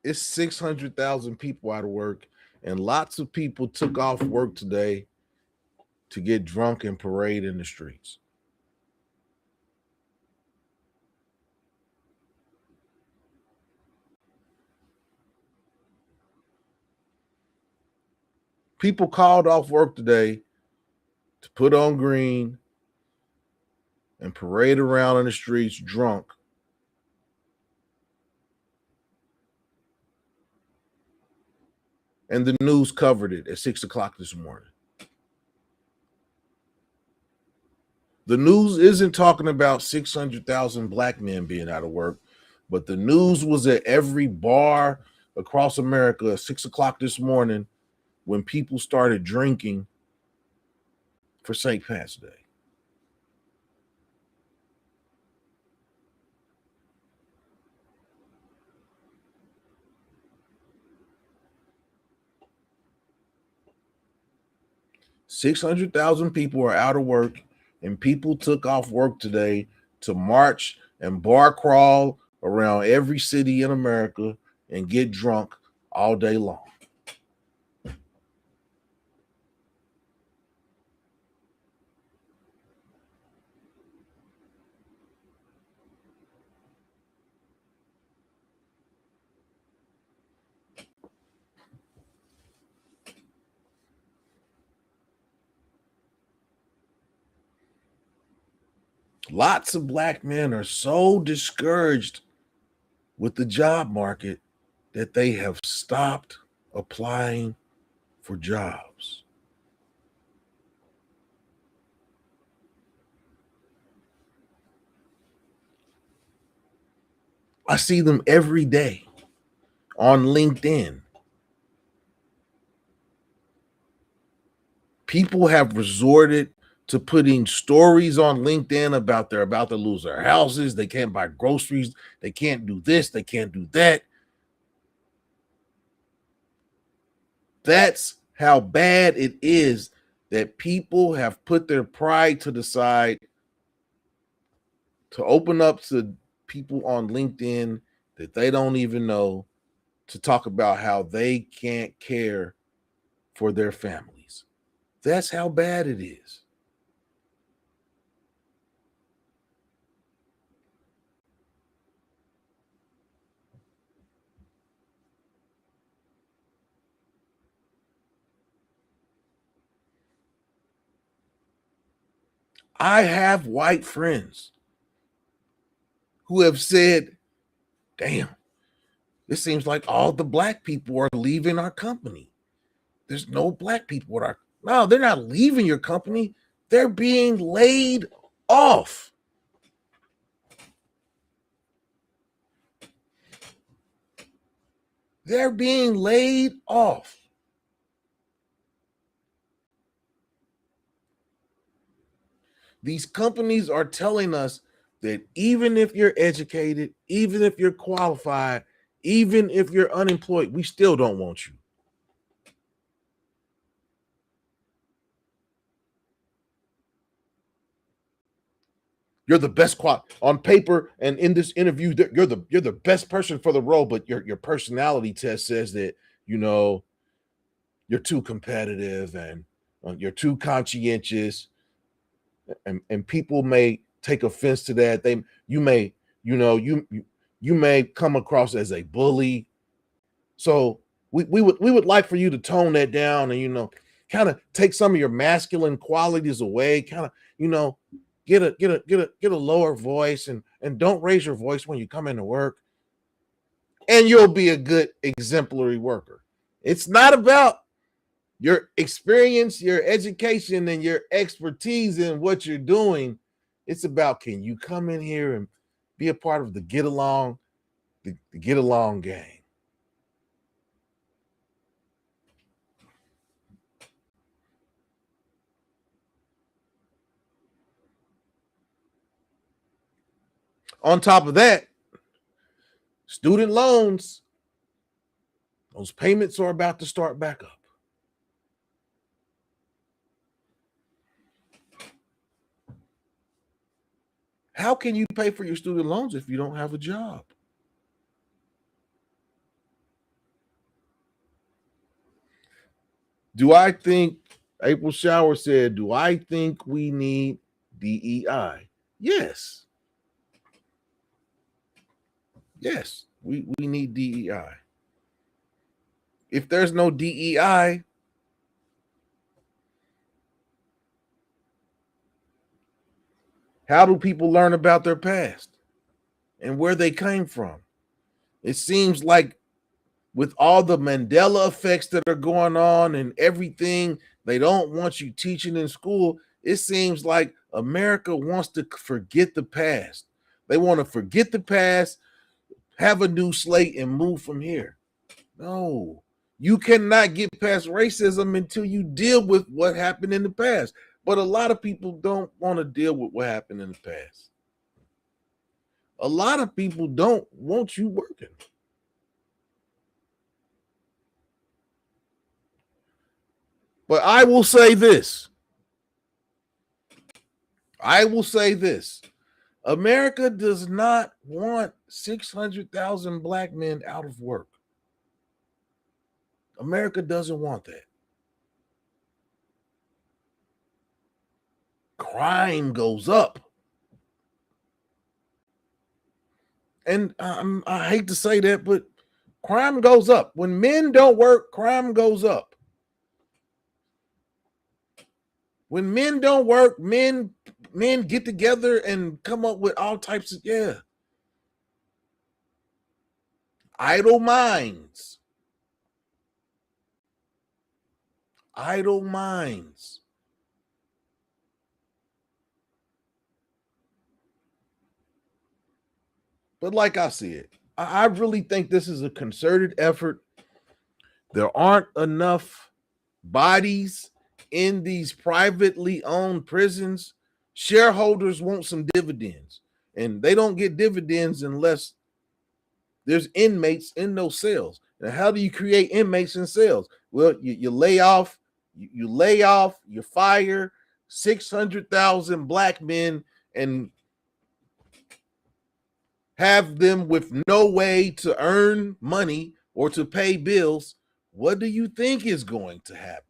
It's 600,000 people out of work, and lots of people took off work today to get drunk and parade in the streets. People called off work today to put on green and parade around in the streets drunk. And the news covered it at 6 o'clock this morning. The news isn't talking about 600,000 black men being out of work, but the news was at every bar across America at 6 o'clock this morning when people started drinking for St. Pat's Day. $600,000 people are out of work, and people took off work today to march and bar crawl around every city in America and get drunk all day long. Lots of black men are so discouraged with the job market that they have stopped applying for jobs. I see them every day on LinkedIn. People have resorted to putting stories on LinkedIn about they're about to lose their houses, they can't buy groceries, they can't do this, they can't do that. That's how bad it is that people have put their pride to the side to open up to people on LinkedIn that they don't even know to talk about how they can't care for their families. That's how bad it is. I have white friends who have said, damn, it seems like all the black people are leaving our company. There's no black people with our. No, they're not leaving your company. They're being laid off. They're being laid off. These companies are telling us that even if you're educated, even if you're qualified, even if you're unemployed, we still don't want you. You're the best on paper, and in this interview, you're the best person for the role, but your personality test says that you're too competitive and you're too conscientious, and people may take offense to that. You may come across as a bully. So we would like for you to tone that down and kind of take some of your masculine qualities away, kind of get a lower voice and don't raise your voice when you come into work, and you'll be a good exemplary worker. It's not about your experience, your education, and your expertise in what you're doing. It's about, can you come in here and be a part of the get along gang? On top of that, student loans, those payments are about to start back up. How can you pay for your student loans if you don't have a job? Do I think April Shower said, do I think we need DEI? Yes. Yes, we need DEI. If there's no DEI, how do people learn about their past and where they came from? It seems like with all the Mandela effects that are going on and everything they don't want you teaching in school, it seems like America wants to forget the past. They want to forget the past, have a new slate, and move from here. No, you cannot get past racism until you deal with what happened in the past. But a lot of people don't want to deal with what happened in the past. A lot of people don't want you working. But I will say this. America does not want 600,000 black men out of work. America doesn't want that. Crime goes up. And I hate to say that, but crime goes up. When men don't work, crime goes up. When men don't work, men get together and come up with all types of, idle minds. Idle minds. But like I said, I really think this is a concerted effort. There aren't enough bodies in these privately owned prisons. Shareholders want some dividends, and they don't get dividends unless there's inmates in those cells. Now, how do you create inmates in cells? Well, you lay off, you fire 600,000 black men and have them with no way to earn money or to pay bills. What do you think is going to happen?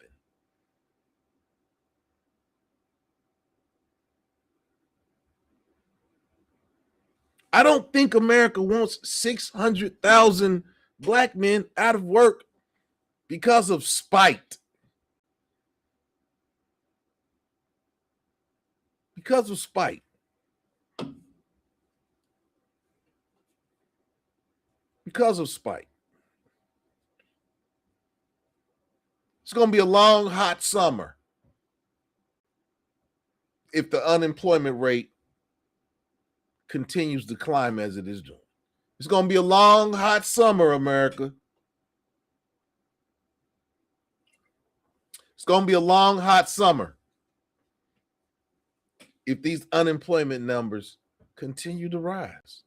I don't think America wants 600,000 black men out of work because of spite. Because of spite. Because of spite. It's going to be a long, hot summer if the unemployment rate continues to climb as it is doing. It's going to be a long, hot summer, America. It's going to be a long, hot summer if these unemployment numbers continue to rise.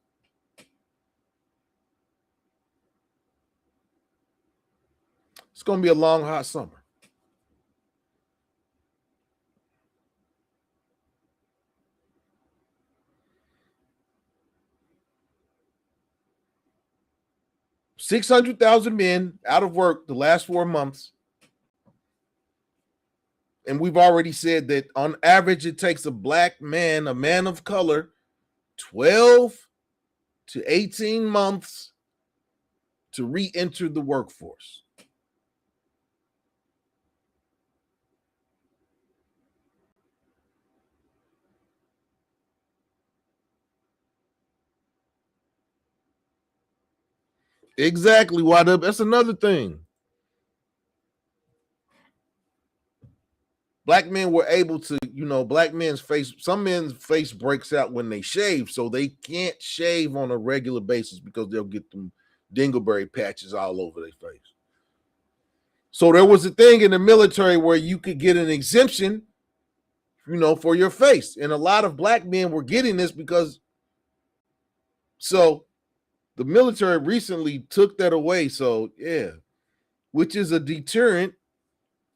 It's going to be a long, hot summer. $600,000 men out of work the last 4 months. And we've already said that on average, it takes a black man, a man of color, 12 to 18 months to re-enter the workforce. Exactly, Wadub. That's another thing. Black men were able to, black men's face, some men's face breaks out when they shave, so they can't shave on a regular basis because they'll get them dingleberry patches all over their face. So there was a thing in the military where you could get an exemption, for your face. And a lot of black men were getting this because, so the military recently took that away. So, which is a deterrent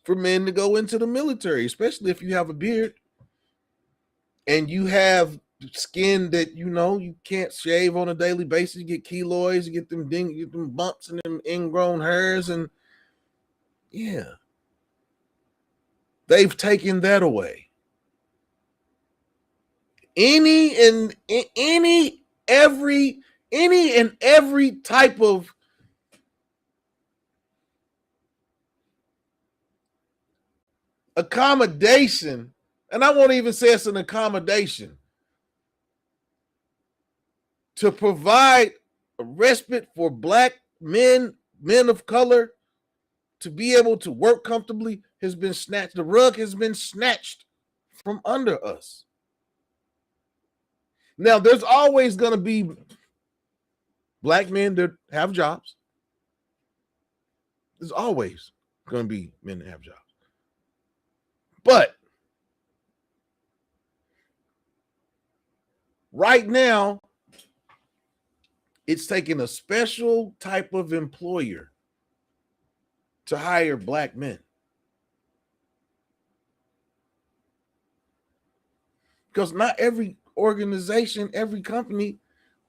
for men to go into the military, especially if you have a beard and you have skin that, you can't shave on a daily basis. You get keloids, you get them bumps and them ingrown hairs. And They've taken that away. Any and every type of accommodation, and I won't even say it's an accommodation, to provide a respite for black men of color to be able to work comfortably has been snatched. The rug has been snatched from under us. Now, there's always going to be black men that have jobs. There's always going to be men that have jobs. But right now, it's taking a special type of employer to hire black men. Because not every organization, every company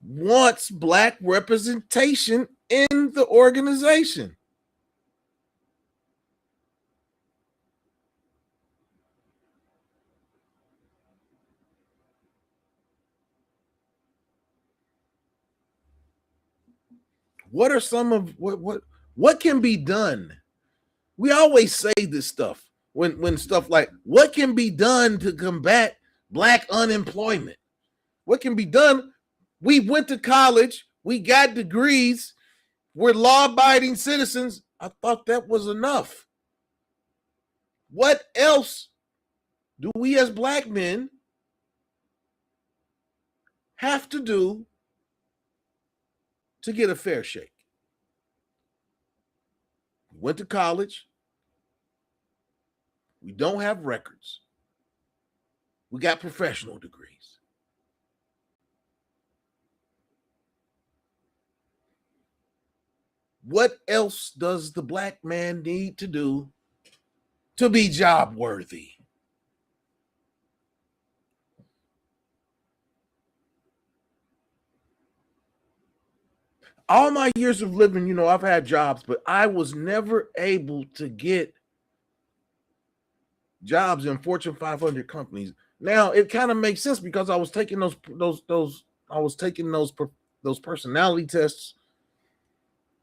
wants black representation in the organization. What are some of what can be done? We always say this stuff when stuff like what can be done to combat black unemployment? What can be done? We went to college, we got degrees, we're law-abiding citizens. I thought that was enough. What else do we as black men have to do to get a fair shake? We went to college. We don't have records. We got professional degrees. What else does the black man need to do to be job worthy? All my years of living, I've had jobs, but I was never able to get jobs in Fortune 500 companies. Now it kind of makes sense because I was taking those personality tests,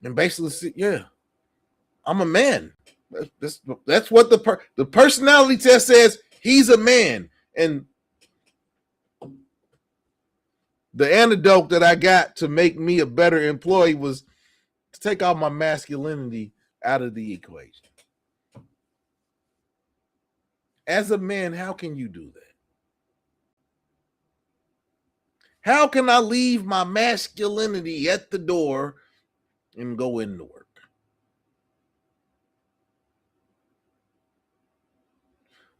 and basically, yeah, I'm a man. That's what the personality test says. He's a man, and the antidote that I got to make me a better employee was to take all my masculinity out of the equation. As a man, how can you do that? How can I leave my masculinity at the door and go into work?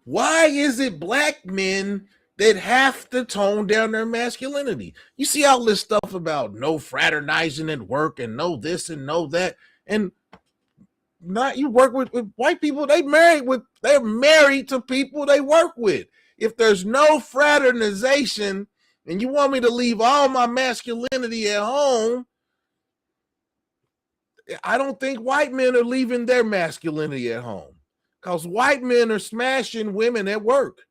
Why is it black men that have to tone down their masculinity? You see all this stuff about no fraternizing at work and no this and no that, and not you work with white people. They're married to people they work with. If there's no fraternization and you want me to leave all my masculinity at home, I don't think white men are leaving their masculinity at home, because white men are smashing women at work.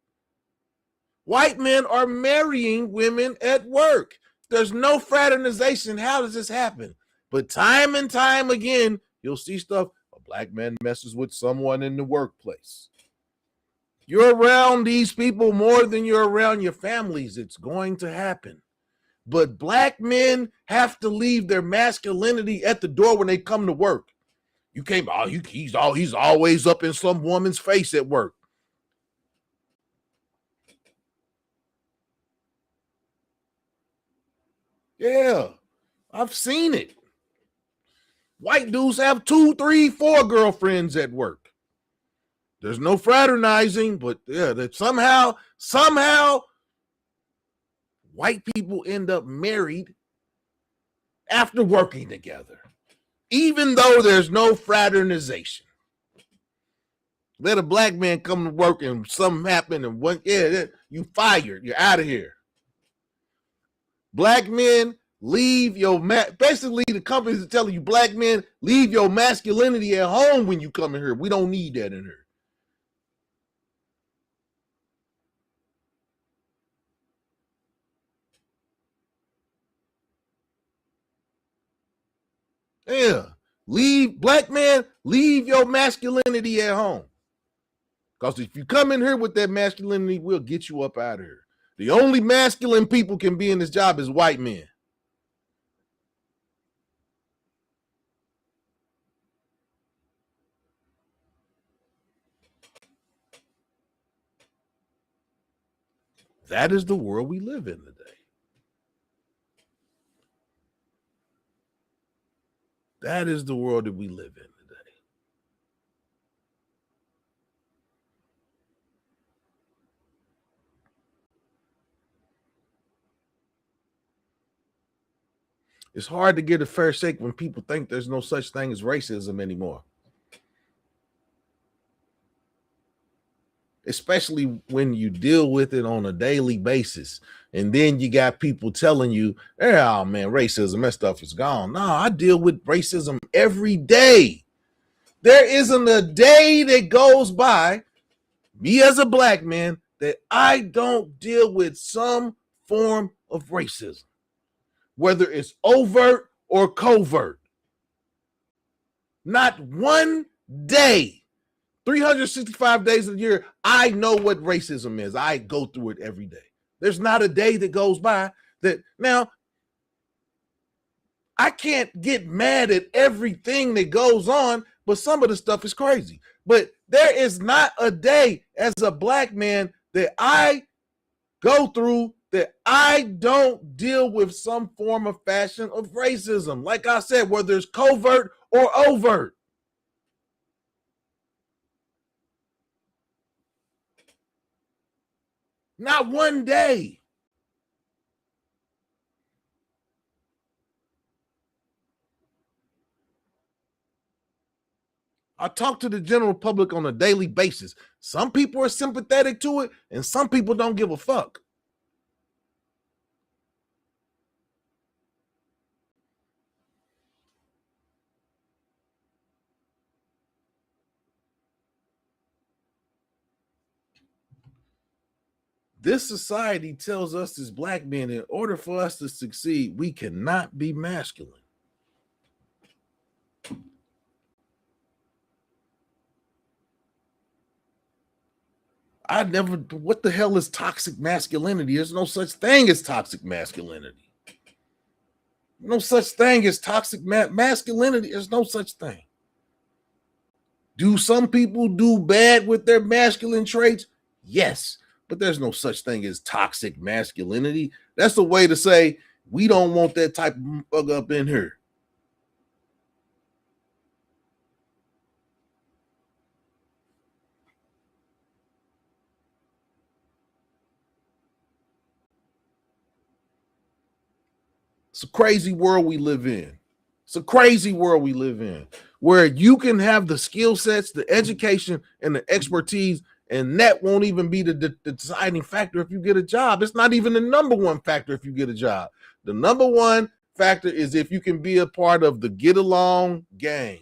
White men are marrying women at work. There's no fraternization. How does this happen? But time and time again, you'll see stuff. A black man messes with someone in the workplace. You're around these people more than you're around your families. It's going to happen. But black men have to leave their masculinity at the door when they come to work. You can't, he's always up in some woman's face at work. Yeah, I've seen it. White dudes have 2, 3, 4 girlfriends at work. There's no fraternizing, but yeah, that somehow white people end up married after working together, even though there's no fraternization. Let a black man come to work and something happen and you fired, you're out of here. Black men, leave your basically the companies are telling you, black men, leave your masculinity at home when you come in here. We don't need that in here. Yeah. Black man, leave your masculinity at home. Because if you come in here with that masculinity, we'll get you up out of here. The only masculine people can be in this job is white men. That is the world we live in today. That is the world that we live in today. It's hard to get a fair shake when people think there's no such thing as racism anymore. Especially when you deal with it on a daily basis. And then you got people telling you, oh man, racism, that stuff is gone. No, I deal with racism every day. There isn't a day that goes by, me as a black man, that I don't deal with some form of racism, whether it's overt or covert. Not one day. 365 days of the year, I know what racism is. I go through it every day. There's not a day that goes by that. Now, I can't get mad at everything that goes on, but some of the stuff is crazy. But there is not a day as a black man that I go through that I don't deal with some form of fashion of racism. Like I said, whether it's covert or overt. Not one day. I talk to the general public on a daily basis. Some people are sympathetic to it, and some people don't give a fuck. This society tells us as black men, in order for us to succeed, we cannot be masculine. What the hell is toxic masculinity? There's no such thing as toxic masculinity. No such thing as toxic masculinity. There's no such thing. Do some people do bad with their masculine traits? Yes, but there's no such thing as toxic masculinity. That's a way to say we don't want that type of bug up in here. It's a crazy world we live in. It's a crazy world we live in where you can have the skill sets, the education, and the expertise, and that won't even be the deciding factor if you get a job. It's not even the number one factor if you get a job. The number one factor is if you can be a part of the get along gang.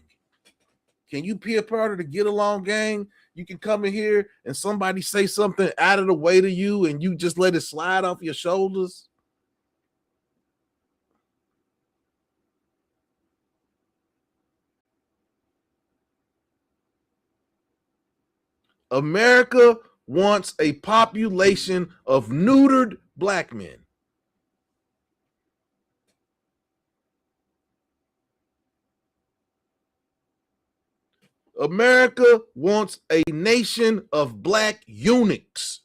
Can you be a part of the get along gang? You can come in here and somebody say something out of the way to you and you just let it slide off your shoulders. America wants a population of neutered black men. America wants a nation of black eunuchs.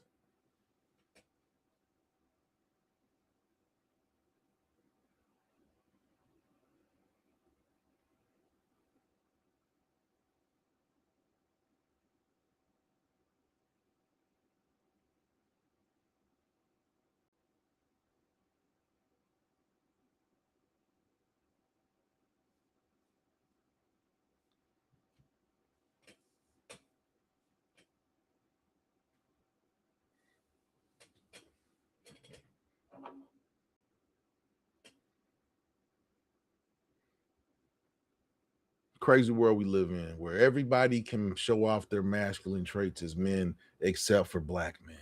Crazy world we live in where everybody can show off their masculine traits as men except for black men.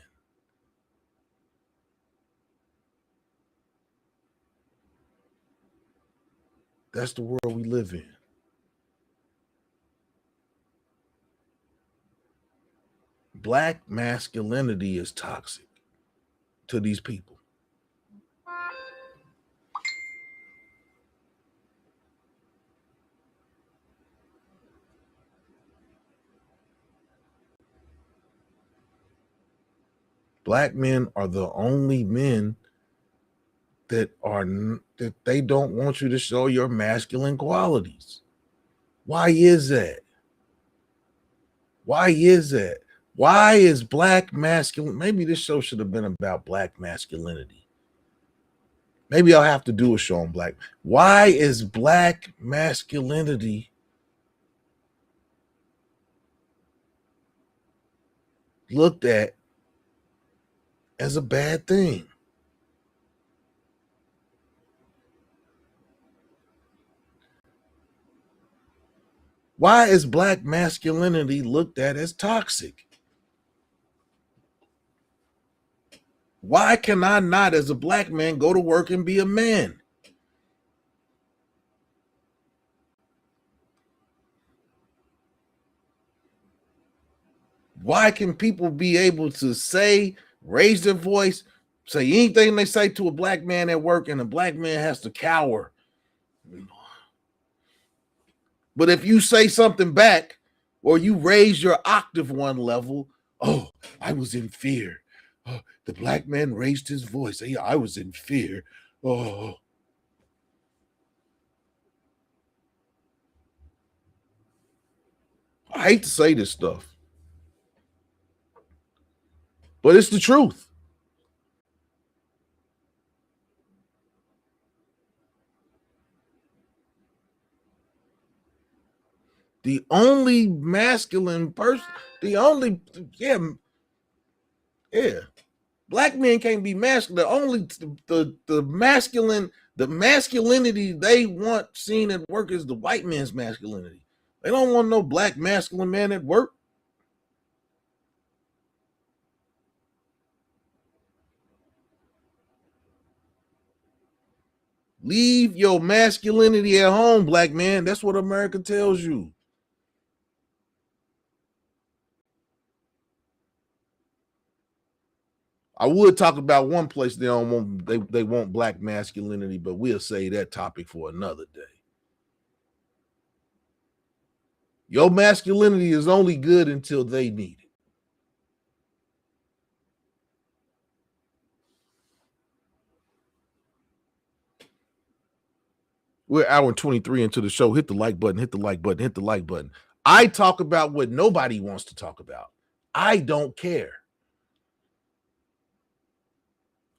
That's the world we live in. Black masculinity is toxic to these people. Black men are the only men that they don't want you to show your masculine qualities. Why is that? Why is that? Why is black masculine? Maybe this show should have been about black masculinity. Maybe I'll have to do a show on black. Why is black masculinity looked at as a bad thing? Why is black masculinity looked at as toxic? Why can I not, as a black man, go to work and be a man? Why can people be able to say, raise their voice, say anything they say to a black man at work, and a black man has to cower? But if you say something back or you raise your octave one level, oh, I was in fear. Oh, the black man raised his voice. Hey, I was in fear. Oh. I hate to say this stuff, but it's the truth. The only masculine person, yeah. Black men can't be masculine. The masculinity they want seen at work is the white man's masculinity. They don't want no black masculine man at work. Leave your masculinity at home, black man. That's what America tells you. I would talk about one place they don't want they want black masculinity, but we'll say that topic for another day. Your masculinity is only good until they need it. We're hour and 23 into the show. Hit the like button, hit the like button, hit the like button. I talk about what nobody wants to talk about. I don't care.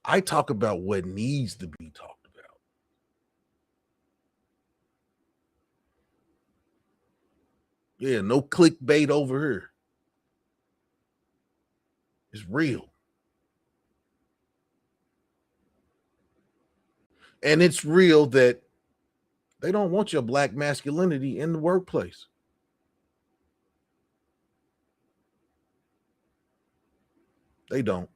I talk about what needs to be talked about. Yeah, no clickbait over here. It's real. And it's real that they don't want your black masculinity in the workplace. They don't.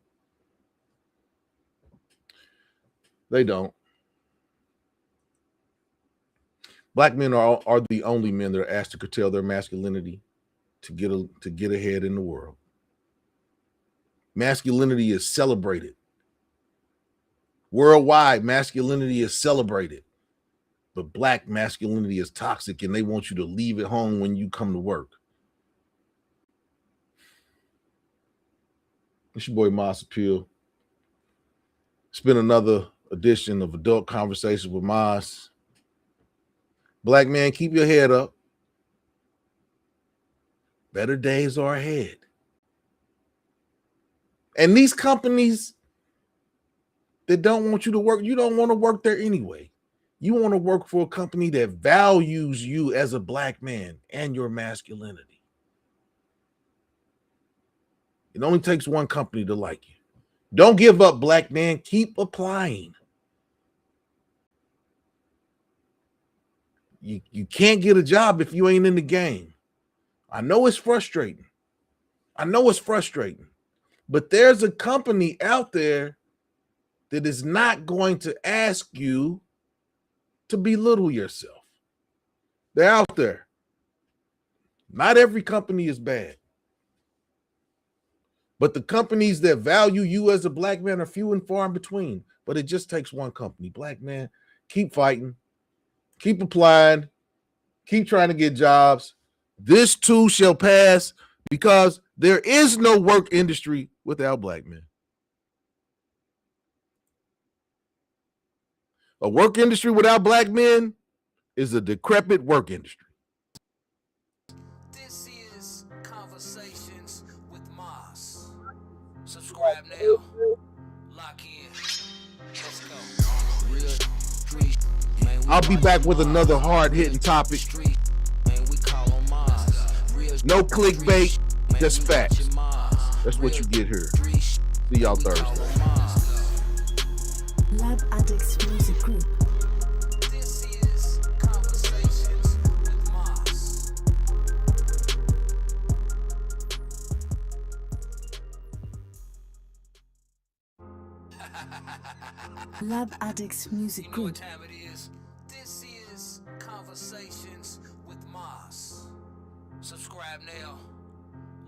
They don't. Black men are the only men that are asked to curtail their masculinity to get ahead in the world. Masculinity is celebrated. Worldwide, masculinity is celebrated. But black masculinity is toxic, and they want you to leave it home when you come to work. It's your boy Maas Apeal. It's been another edition of Adult Conversations with Maas. Black man, keep your head up. Better days are ahead. And these companies that don't want you to work, you don't want to work there anyway. You want to work for a company that values you as a black man and your masculinity. It only takes one company to like you. Don't give up, black man. Keep applying. You can't get a job if you ain't in the game. I know it's frustrating. But there's a company out there that is not going to ask you to belittle yourself. They're out there. Not every company is bad. But the companies that value you as a black man are few and far in between. But it just takes one company. Black man, keep fighting, keep applying, keep trying to get jobs. This too shall pass, because there is no work industry without black men. A work industry without black men is a decrepit work industry. This is Conversations with Maas. Subscribe now. Lock in. Let's go. Real street. Man, I'll be back with another hard-hitting topic. Man, we call on Maas. No clickbait, just facts. That's what you get here. See y'all Thursday. Lab Addicts Music Group. This is Conversations with Maas. Lab Addicts Music You know what Group. time it is? This is Conversations with Maas. Subscribe now.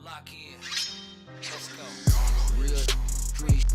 Lock in. Let's go. Real street.